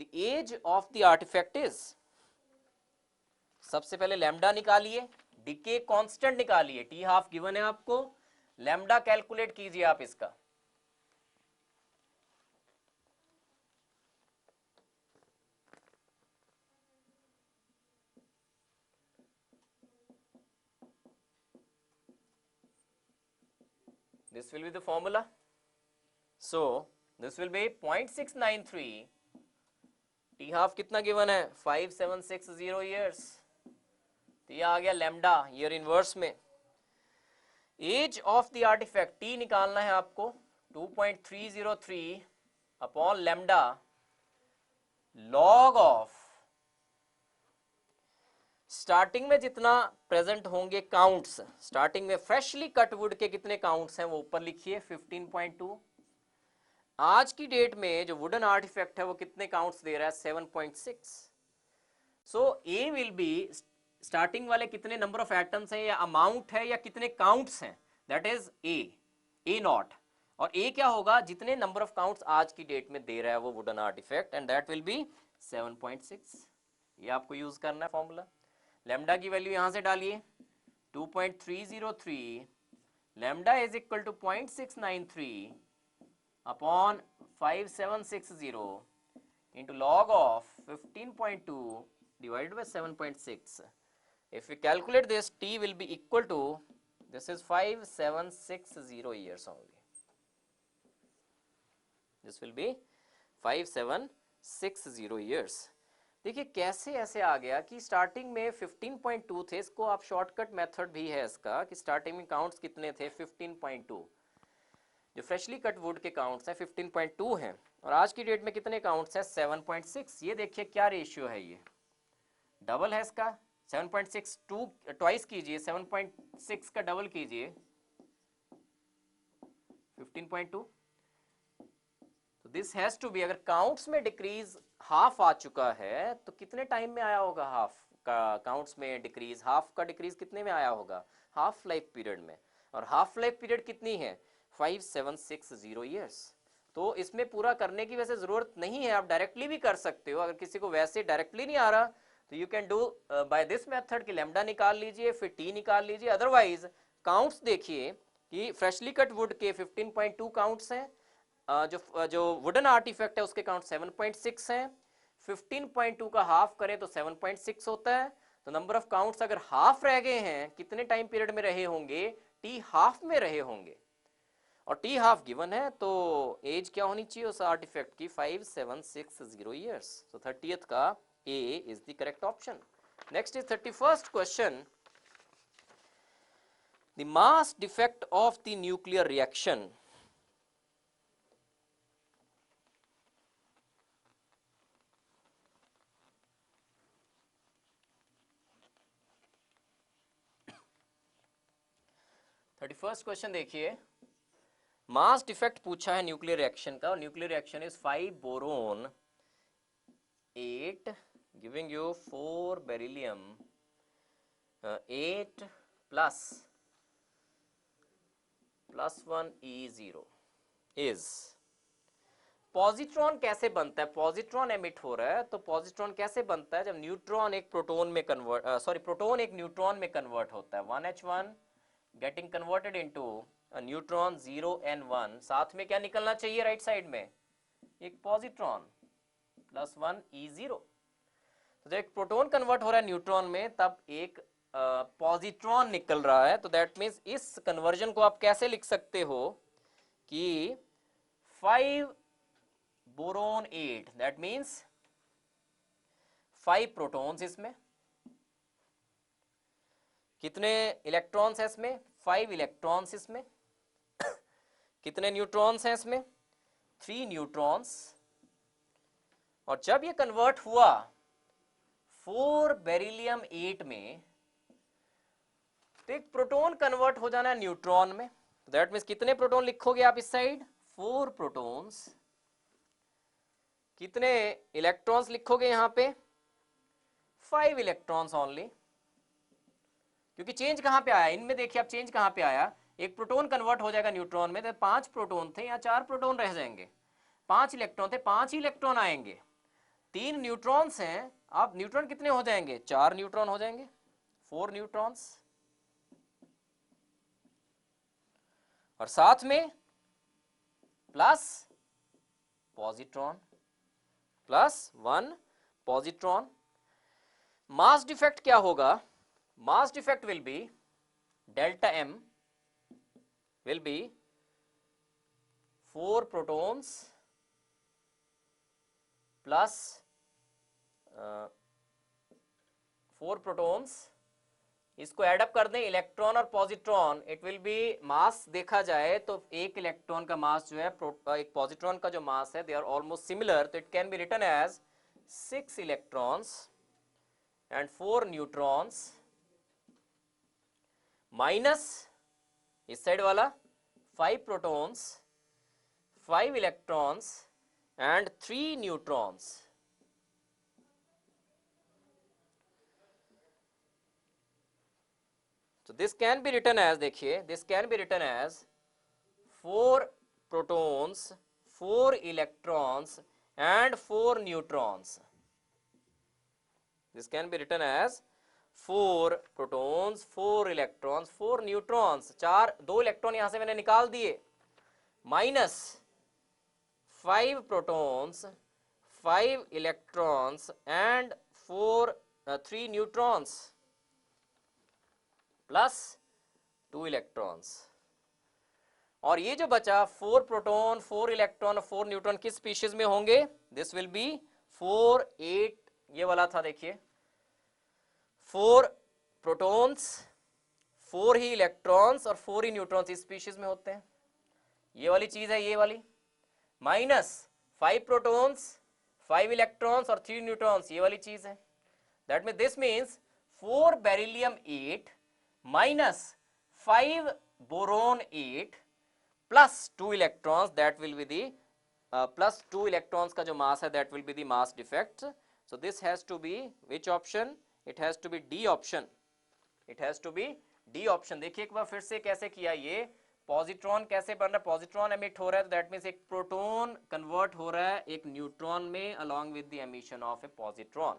The age of the artifact is, सबसे पहले लैम्डा निकालिए, डिके कांस्टेंट निकालिए, टी हाफ गिवन है आपको, लैम्डा कैलकुलेट कीजिए आप इसका। This will be the formula. So this will be 0.693, T half कितना गिवन है 5760 years, तो ये आ गया लैम्डा ईयर इनवर्स में। Age of the artifact T निकालना है आपको 2.303 upon lambda log of starting में जितना प्रेजेंट होंगे काउंट्स, स्टार्टिंग में फ्रेशली कट वुड के कितने काउंट्स हैं वो ऊपर लिखिए 15.2। आज की डेट में जो वुडन आर्टिफैक्ट है वो कितने काउंट्स दे रहा है 7.6। सो ए विल बी स्टार्टिंग वाले कितने नंबर ऑफ एटम्स हैं या अमाउंट है या कितने काउंट्स हैं, दैट इज ए नॉट। और ए क्या होगा जितने नंबर ऑफ काउंट्स आज की डेट में दे रहा है वो wooden artifact, and that will be 7.6। ये आपको यूज करना है फॉर्मूला। लैम्डा की वैल्यू यहां से डालिए 2.303 lambda is equal to 0.693 upon 5760 into log of 15.2 divided by 7.6. If we calculate this, t will be equal to, this is 5760 years only. This will be 5760 years. देखिए कैसे ऐसे आ गया कि स्टार्टिंग में 15.2 थे, इसको आप शॉर्टकट मेथड भी है इसका कि स्टार्टिंग में काउंट्स कितने थे 15.2, जो फ्रेशली कट वुड के काउंट्स हैं 15.2 हैं, और आज की डेट में कितने काउंट्स हैं 7.6। ये देखिए क्या रेशियो है, ये डबल है इसका 7.6, 2 ट्वाइस कीजिए 7.6 का डबल कीजिए 15.2। तो दिस हैज टू बी, अगर काउंट्स में डिक्रीज हाफ आ चुका है तो कितने टाइम में आया होगा हाफ का, काउंट्स में डिक्रीज, हाफ का डिक्रीज कितने में आया होगा हाफ लाइफ पीरियड में, और हाफ लाइफ पीरियड कितनी है 5760 years। तो इसमें पूरा करने की वैसे जरूरत नहीं है, आप डायरेक्टली भी कर सकते हो। अगर किसी को वैसे डायरेक्टली नहीं आ रहा तो you can do by this method कि लैम्डा निकाल लीजिए फिर टी निकाल लीजिए। अदरवाइज काउंट्स देखिए कि फ्रेशली कट वुड के 15.2 काउंट्स हैं, जो वुडन आर्टिफैक्ट है उसके काउंट 7.6 हैं, 15.2 का हाफ करें तो 7.6 होता है। तो नंबर ऑफ काउंट्स अगर हाफ रह गए हैं, कितने टाइम पीरियड में रहे होंगे, टी हाफ में रहे होंगे, और टी हाफ गिवन है तो एज क्या होनी चाहिए उस आर्टिफैक्ट की 5760 years। so 30th का A is the correct option. Next is 31st question. The mass defect of the nuclear reaction first question देखिए, मास डिफेक्ट पूछा है न्यूक्लियर रिएक्शन का, और nuclear reaction is 5 boron 8 giving you 4 beryllium 8 plus 1 E0 is positron कैसे बनता है, पॉजिट्रॉन एमिट हो रहा है तो पॉजिट्रॉन कैसे बनता है, जब न्यूट्रॉन एक प्रोटॉन में कन्वर्ट प्रोटॉन एक न्यूट्रॉन में कन्वर्ट होता है, 1h1 getting converted into neutron 0n1, साथ में क्या निकलना चाहिए राइट साइड में, एक पॉजिट्रॉन +1e0। तो जब एक प्रोटॉन कन्वर्ट हो रहा है न्यूट्रॉन में तब एक पॉजिट्रॉन निकल रहा है, तो दैट मीन्स इस कन्वर्जन को आप कैसे लिख सकते हो कि 5 बोरोन 8, दैट मीन्स 5 प्रोटॉन्स, इसमें कितने इलेक्ट्रॉन्स है इसमें, 5 इलेक्ट्रॉन्स, इसमें कितने न्यूट्रॉन्स हैं इसमें, 3 न्यूट्रॉन्स। और जब ये कन्वर्ट हुआ 4 बेरिलियम 8 में तो एक प्रोटॉन कन्वर्ट हो जाना है न्यूट्रॉन में, दैट मीन्स कितने प्रोटॉन लिखोगे आप इस साइड, 4 प्रोटॉन्स, कितने इलेक्ट्रॉन्स लिखोगे यहां पे, 5 इलेक्ट्रॉन्स ओनली, क्योंकि चेंज कहां पे आया इनमें, देखिए आप चेंज कहां पे आया, एक प्रोटॉन कन्वर्ट हो जाएगा न्यूट्रॉन में तो 5 प्रोटॉन थे या 4 प्रोटॉन रह जाएंगे, 5 इलेक्ट्रॉन थे 5 ही इलेक्ट्रॉन आएंगे, 3 न्यूट्रॉन्स हैं, अब न्यूट्रॉन कितने हो जाएंगे, 4 न्यूट्रॉन हो जाएंगे, 4 न्यूट्रॉन्स, और साथ में plus positron +1 positron. Mass defect क्या होगा, mass defect will be delta m will be 4 protons plus 4 protons, इसको एडअप कर दें इलेक्ट्रॉन और पॉजिट्रॉन, इट विल बी, मास देखा जाए तो एक इलेक्ट्रॉन का मास जो है एक पॉजिट्रॉन का जो मास है, दे आर ऑलमोस्ट सिमिलर, तो it can be written as 6 electrons and 4 neutrons minus इस साइड वाला 5 protons, 5 electrons and 3 neutrons. So this can be written as, देखिए this can be written as 4 protons, 4 electrons and 4 neutrons. This can be written as 4 protons, 4 electrons, 4 neutrons, 2 electron यहां से मैंने निकाल दिए, minus 5 protons, 5 electrons and 3 neutrons plus 2 electrons. और ये जो बचा 4 प्रोटॉन, 4 इलेक्ट्रॉन, 4 न्यूट्रॉन किस स्पीशीज में होंगे, दिस विल बी 4 8, ये वाला था देखिए, 4 प्रोटॉन्स, 4 ही इलेक्ट्रॉन्स और 4 ही न्यूट्रॉन्स इस स्पीशीज में होते हैं, ये वाली चीज है, ये वाली, माइनस 5 प्रोटॉन्स, 5 इलेक्ट्रॉन्स और 3 न्यूट्रॉन्स, ये वाली चीज है, that means this means 4 beryllium 8 minus 5 boron 8 plus 2 electrons, that will be the plus 2 electrons का जो mass है, that will be the mass defect. So this has to be which option, it has to be D option, it has to be D option। देखिए एक बार फिर से कैसे किया, ये पॉजिट्रॉन कैसे बन रहा है, पॉजिट्रॉन एमिट हो रहा है, दैट मीन्स एक प्रोटॉन कन्वर्ट हो रहा है एक न्यूट्रॉन में along with the emission of A positron.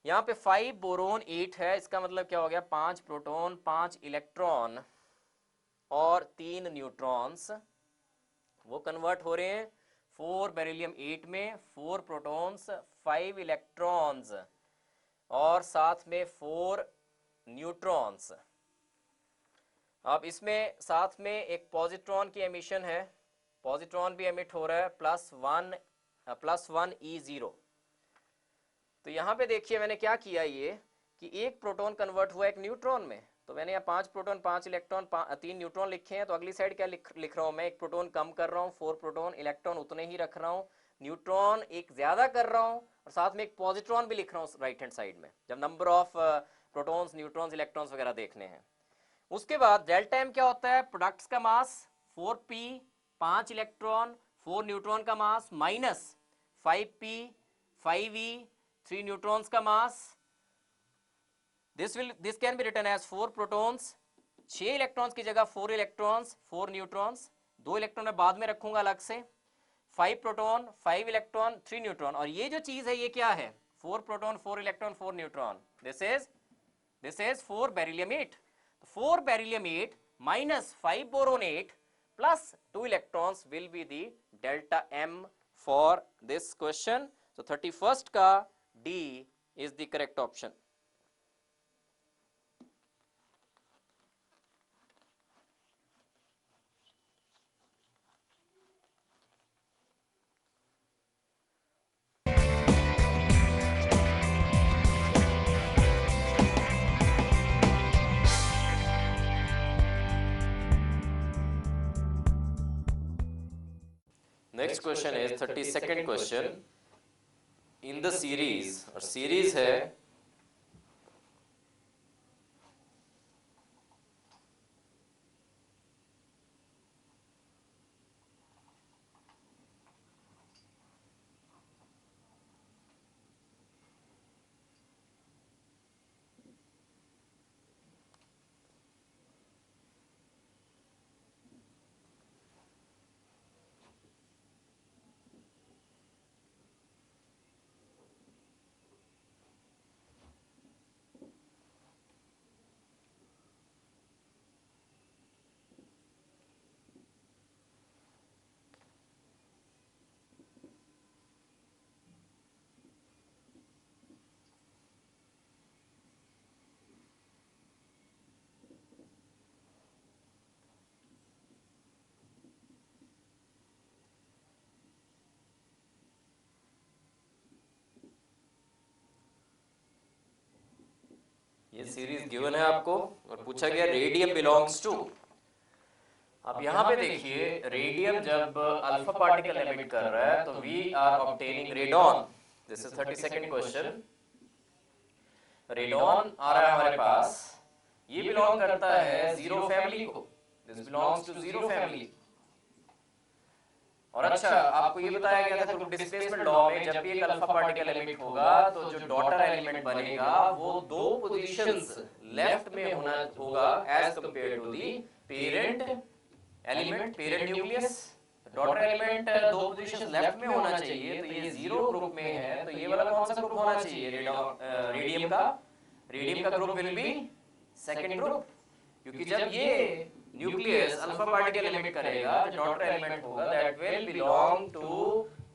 यहाँ पे 5 बोरोन 8 है, इसका मतलब क्या हो गया, 5 प्रोटॉन, 5 इलेक्ट्रॉन और 3 न्यूट्रॉन्स, वो कन्वर्ट हो रहे हैं 4 बेरिलियम 8 में, 4 प्रोटॉन्स, 5 इलेक्ट्रॉन्स और साथ में 4 न्यूट्रॉन्स। अब इसमें साथ में एक पॉजिट्रॉन की एमिशन है, पॉजिट्रॉन भी एमिट हो रहा है +1 E0। तो यहाँ पे देखिए मैंने क्या किया, ये कि एक प्रोटॉन कन्वर्ट हुआ एक न्यूट्रॉन में, तो मैंने यहाँ 5 प्रोटॉन, 5 इलेक्ट्रॉन, 3 न्यूट्रॉन लिखे हैं, तो अगली साइड क्या लिख रहा हूँ मैं, एक प्रोटॉन कम कर रहा हूँ, 4 प्रोटॉन, इलेक्ट्रॉन उतने ही रख रहा हूँ, न्यूट्रॉन एक ज्यादा कर रहा हूँ और साथ में एक पॉजिट्रॉन भी लिख रहा हूँ राइट हैंड साइड में, जब number of protons, neutrons, electrons वगैरह देखने हैं। उसके बाद डेल्टा एम क्या होता है, प्रोडक्ट्स का मास 4p, 5 इलेक्ट्रॉन, 4 न्यूट्रॉन का मास, माइनस 5p, 5e, 3 न्यूट्रॉन्स का mass, this can be written as 4 protons, 6 electrons की जगह 4 इलेक्ट्रॉन्स, 4 न्यूट्रॉन्स, 2 इलेक्ट्रॉन मैं बाद में रखूंगा अलग से, 5 प्रोटॉन 5 इलेक्ट्रॉन 3 न्यूट्रॉन, और ये जो चीज है ये क्या है, 4 proton 4 electron 4 neutron, this is 4 beryllium 8। 4 beryllium 8 minus 5 boron 8 plus 2 electrons will be the delta M for this question. So 31st का D is the correct option. Next question is 32nd question in the series, और series है ये सीरीज गिवन है आपको और पूछा गया रेडियम बिलोंग्स टू। अब यहाँ पे देखिए रेडियम जब अल्फा पार्टिकल एमिट कर रहा है तो we are obtaining radon. This is 32nd question. Radon आ रहा है हमारे पास, ये बिलोंग करता है जीरो फैमिली को, this belongs to zero family. और अच्छा आपको ये बताया गया था ग्रुप डिस्प्लेसमेंट लॉ में जब भी एक अल्फा पार्टिकल एमिट होगा तो जो डॉटर एलिमेंट बनेगा वो 2 पोजीशंस लेफ्ट में होना होगा as compare to the parent element, parent nucleus. Daughter element 2 positions left में होना चाहिए, तो ये जीरो ग्रुप में है, तो ये वाला कौन सा ग्रुप होना चाहिए, रेडियम का group will be second group, क्योंकि जब ये न्यूक्लियस अल्फा पार्टिकल एमिट करेगा जो डॉटर एलिमेंट होगा that will belong to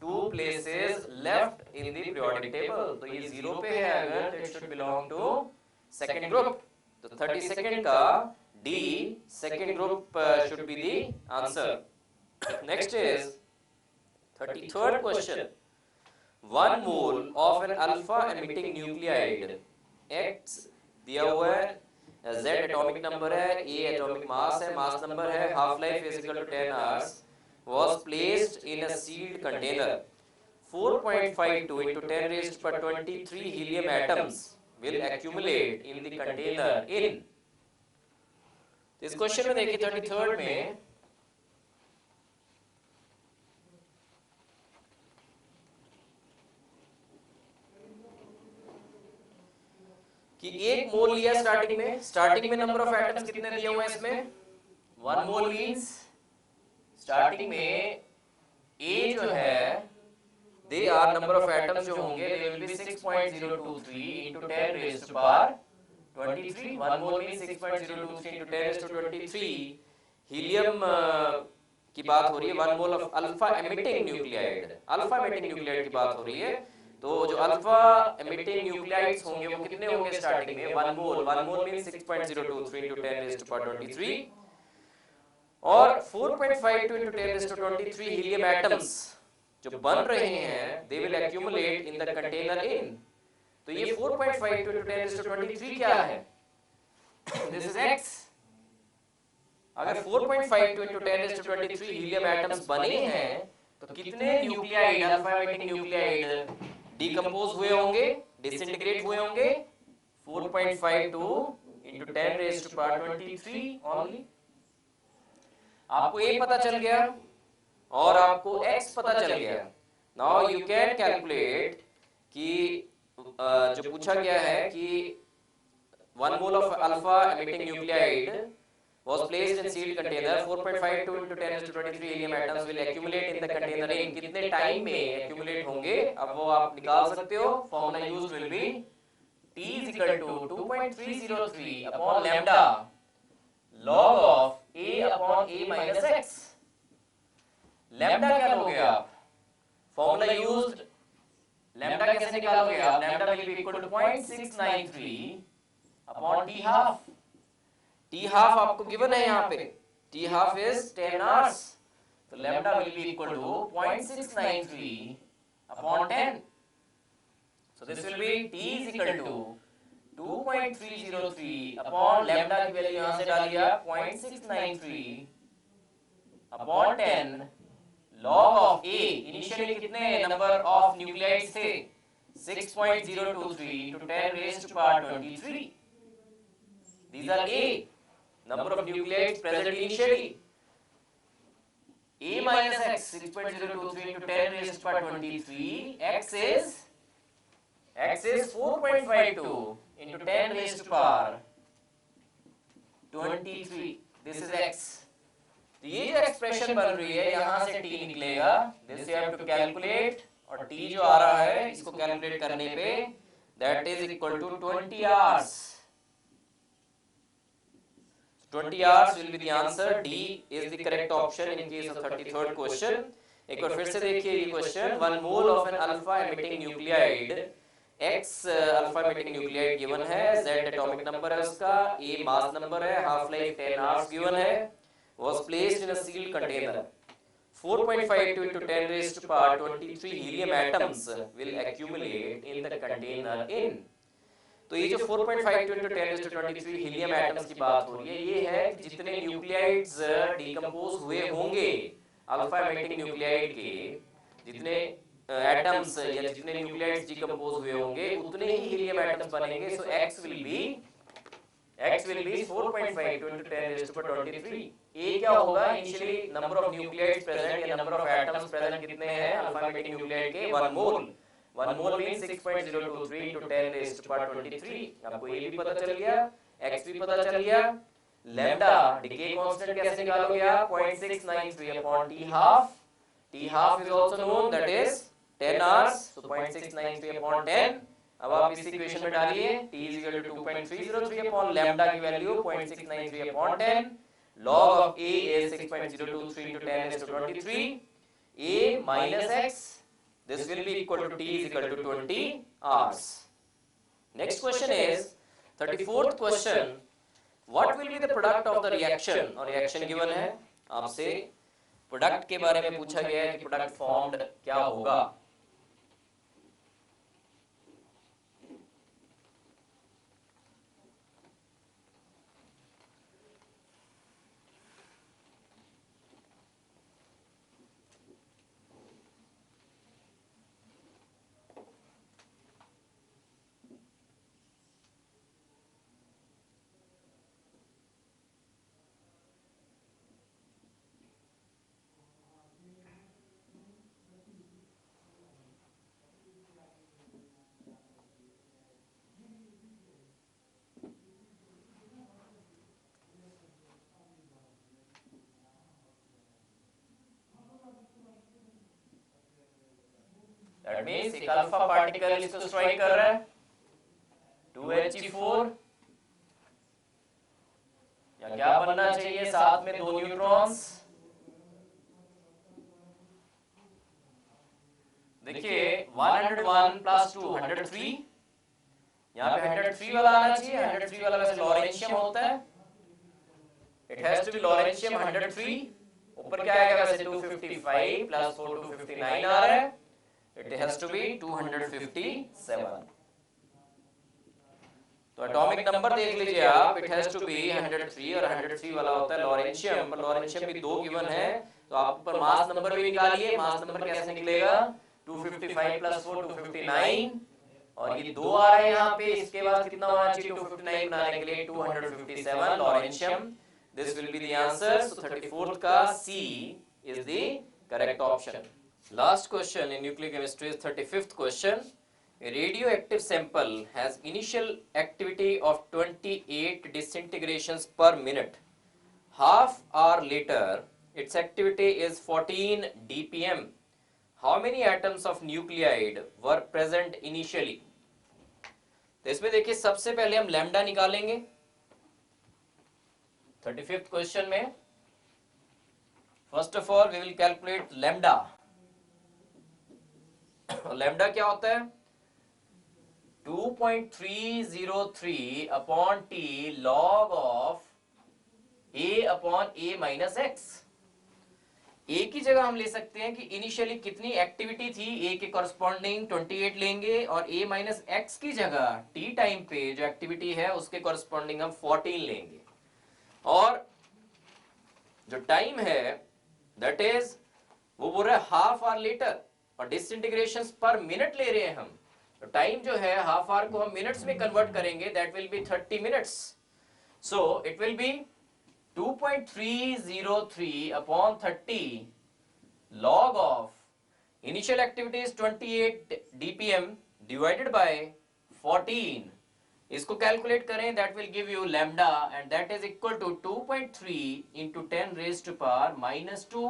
2 places left in the periodic table. तो ये जीरो पे है अगर तो it should belong to second group. तो 32nd का D second group should be the answer. Next is 33rd question. 1 mole of an alpha emitting nuclide acts, दिया हुआ है Z एटॉमिक नंबर है, A एटॉमिक मास है, मास नंबर है, half life is equal to 10 hours, was placed in a sealed container. 4.52 into 10 raised to 23 helium atoms will accumulate in the container in। इस क्वेश्चन में देखिए 33rd में कि 1 मोल लिया स्टार्टिंग में नंबर ऑफ एटम्स कितने दिए हुए हैं इसमें, 1 मोल मींस स्टार्टिंग में A जो है they are number of atoms जो होंगे they will be 6.023 into 10 raised to power 23। 1 mole means 6.023 into 10 raised to 23 helium की बात हो रही है। 1 mole of alpha emitting nuclide की बात हो रही है। तो जो अल्फा एमिटिंग न्यूक्लियाइड्स होंगे वो कितने होंगे स्टार्टिंग में, 1 mole means 6.023 into 10 raised to power 23 और 4.52 into 10 raised to 23 helium atoms जो बन रहे हैं they will accumulate in the container इन। तो ये 4.52 into 10 raised to 23 क्या है, दिस इज x। अगर 4.52 into 10 raised to 23 helium atoms बने हैं तो कितने nuclide alpha emitting nuclide decompose हुए होंगे, डिसइंटीग्रेट हुए होंगे, 4.52 into 10 raised to power 23 only. आपको A पता चल गया और आपको X पता चल गया। नाउ यू कैन कैलकुलेट कि जो पूछा गया है कि 1 mole of alpha emitting nuclide was placed in sealed container, 4.52 into 10⁻23 helium atoms will accumulate in the container in कितने टाइम में accumulate होंगे, अब वो आप निकाल सकते हो. Formula used will be T is equal to 2.303 upon lambda log of A upon A minus X. Lambda क्या लोगे आप? Formula used, lambda कैसे निकालोगे आप? Lambda will be equal to 0.693 upon T half. T half आपको गिवन है यहाँ पे. T half is 10 hours. तो lambda will be equal to 0.693 upon 10. So this will be T is equal to 2.303 upon lambda की वैल्यू यहाँ से डालिए आप 0.693 upon 10 log of A. Initially कितने number of nucleides थे? 6.023 into 10 raised to power 23. These are A. Number of nucleides present initially. A minus X 6.023 into 10 raised to power 23. X is 4.52 into 10 raised to power 23. This is X. तो ये जो एक्सप्रेशन बन रही है यहाँ से T निकलेगा. This you have to calculate और T जो आ रहा है इसको कैलकुलेट करने पे that is equal to 20 hours. 20 hours will be the answer. D is the correct option in case of 33rd question. एक बार फिर से देखिए ये question. 1 mole of an alpha emitting nucleide, X alpha emitting nucleide given है, Z atomic number है उसका, A mass number है, half life 10 hours given है, was placed in a sealed container. 4.52 into 10 raised to power 23 helium atoms will accumulate in the container in. तो ये जो 4.52 into 10 raised to 23 helium atoms की बात हो रही है, ये है कि जितने न्यूक्लियाइड्स डिकम्पोज हुए होंगे अल्फा एमिटिंग न्यूक्लियाइड के, जितने एटम्स या जितने न्यूक्लियाइड्स डिकम्पोज हुए होंगे उतने ही हीलियम एटम्स बनेंगे. सो x will be 4.52 into 10 raised to 23. A क्या होगा? Initially number of nuclides present या नंबर ऑफ एटम्स प्रेजेंट कितने हैं अल्फा एमिटिंग न्यूक्लियाइड के? 1 मोल. 1 mole means 6.023 into 10 raised to power 23. आपको A भी पता चल गया, X भी पता चल गया. लैम्डा डिके कांस्टेंट कैसे निकालोगे आप? 0.693 upon T half. T half is also known, that is 10 hours. So 0.693 upon 10. अब आप इस इक्वेशन में डालिए T is equal to 2.303 upon lambda की value 0.693 upon 10. Log of A is 6.023 into 10 raised to 23. A minus X. This will be equal to T is equal to 20 hours. Next question is 34th question. What will be the product of the reaction? और reaction given है आपसे, product के बारे में पूछा गया है कि product formed क्या होगा. That means एक अल्फा पार्टिकल इसको स्ट्राइक कर रहा है 2He4 या क्या बनना चाहिए साथ में 2 न्यूट्रॉन्स. देखिए 101 प्लस 2 103. यहाँ पे 103 वाला आना चाहिए. 103 वाला वैसे लॉरेंशियम होता है. It has to be lawrencium 103. ऊपर क्या आएगा वैसे 255 प्लस 4 259 आ रहा है. It has to be 257. तो एटॉमिक नंबर देख लीजिए आप. इट हैज टू बी 103 और 103 वाला होता है लॉरेंशियम. पर लॉरेंशियम भी 2 गिवन है, तो आप ऊपर मास नंबर भी निकालिए. मास नंबर कैसे निकलेगा? 255 प्लस 4 259 और ये 2 आ रहे हैं यहाँ पे. इसके बाद कितना होना चाहिए 259 बनाने के लिए? 257 lawrencium. This will be the answer. So 34th का C is the correct option. Last question in nuclear chemistry is 35th question. A radioactive sample has initial activity of 28 disintegrations per minute. half hour later, its activity is 14 dpm. How many atoms of nuclide were present initially? तो इसमें देखिए सबसे पहले हम लैम्डा निकालेंगे 35th क्वेश्चन में. First of all we will calculate lambda. Lambda क्या होता है? 2.303 upon T log of a upon a minus x. a की जगह हम ले सकते हैं कि इनिशियली कितनी एक्टिविटी थी, a के कॉरस्पॉन्डिंग 28 लेंगे और a माइनस एक्स की जगह t टाइम पे जो एक्टिविटी है उसके कॉरस्पॉन्डिंग हम 14 लेंगे. और जो टाइम है दैट इज वो बोल रहा है हाफ आवर लेटर और डिसइंटीग्रेशन पर मिनट ले रहे हैं हम. तो टाइम जो है हाफ आवर को हम मिनट्स में कन्वर्ट करेंगे, that will B 30 minutes. So it will B 2.303 upon 30 log of initial activity is 28 dpm divided by 14. इसको कैलकुलेट करें, that will give you lambda and that is equal to 2.3 into 10 raised to power minus 2.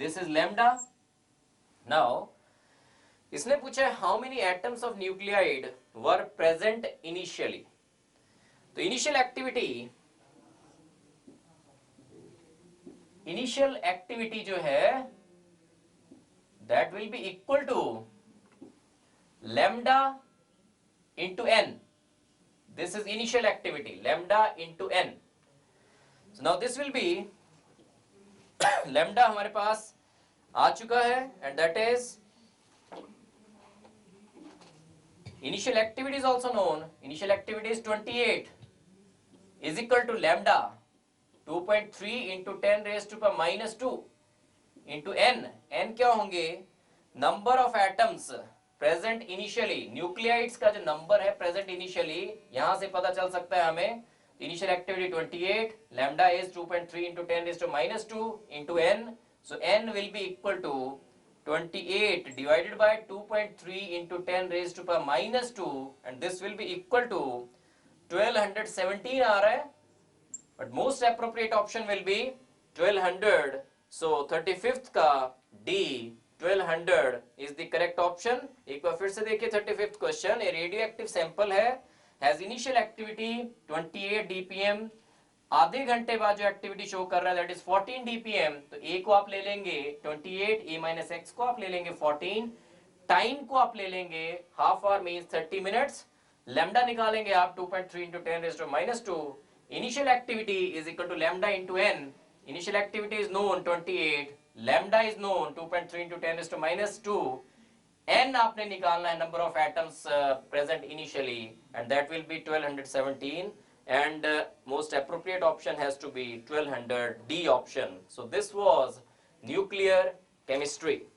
This is lambda. Now इसने पूछा है how many atoms of nuclide were present initially. तो initial activity जो है that will be equal to lambda into n. This is initial activity, lambda into n. So now this will be lambda हमारे पास आ चुका है and that is initial activity is also known. Initial activity is 28 is equal to lambda 2.3 into 10 raised to power minus 2 into n. n क्या होंगे? Number of atoms present initially. Nuclides का जो नंबर है प्रेजेंट इनिशियली यहां से पता चल सकता है हमें. Initial activity 28, lambda is 2.3 into 10 raised to minus 2 into n. So n will be equal to 28 divided by 2.3 into 10 raised to power minus 2 and this will be equal to 1217 आ रहा है. But most appropriate option will be 1200. So 35th का D 1200 is the correct option. एक बार फिर से देखिए 35th question. A radioactive sample है, has initial activity 28 dpm. आधे घंटे बाद जो एक्टिविटी शो कर रहा है that is 14 dpm. तो A को आप ले लेंगे 28, A minus X को आप ले लेंगे 14, टाइम को आप ले लेंगे half hour means 30 minutes. Lambda निकालेंगे आप 2.3 into 10 raised to minus 2. Initial activity is equal to lambda into n. Initial activity is known 28, lambda is known 2.3 into 10 raised to minus 2. n आपने निकालना है number of atoms present initially and that will be 1217 and most appropriate option has to be 1200 D option. So this was nuclear chemistry.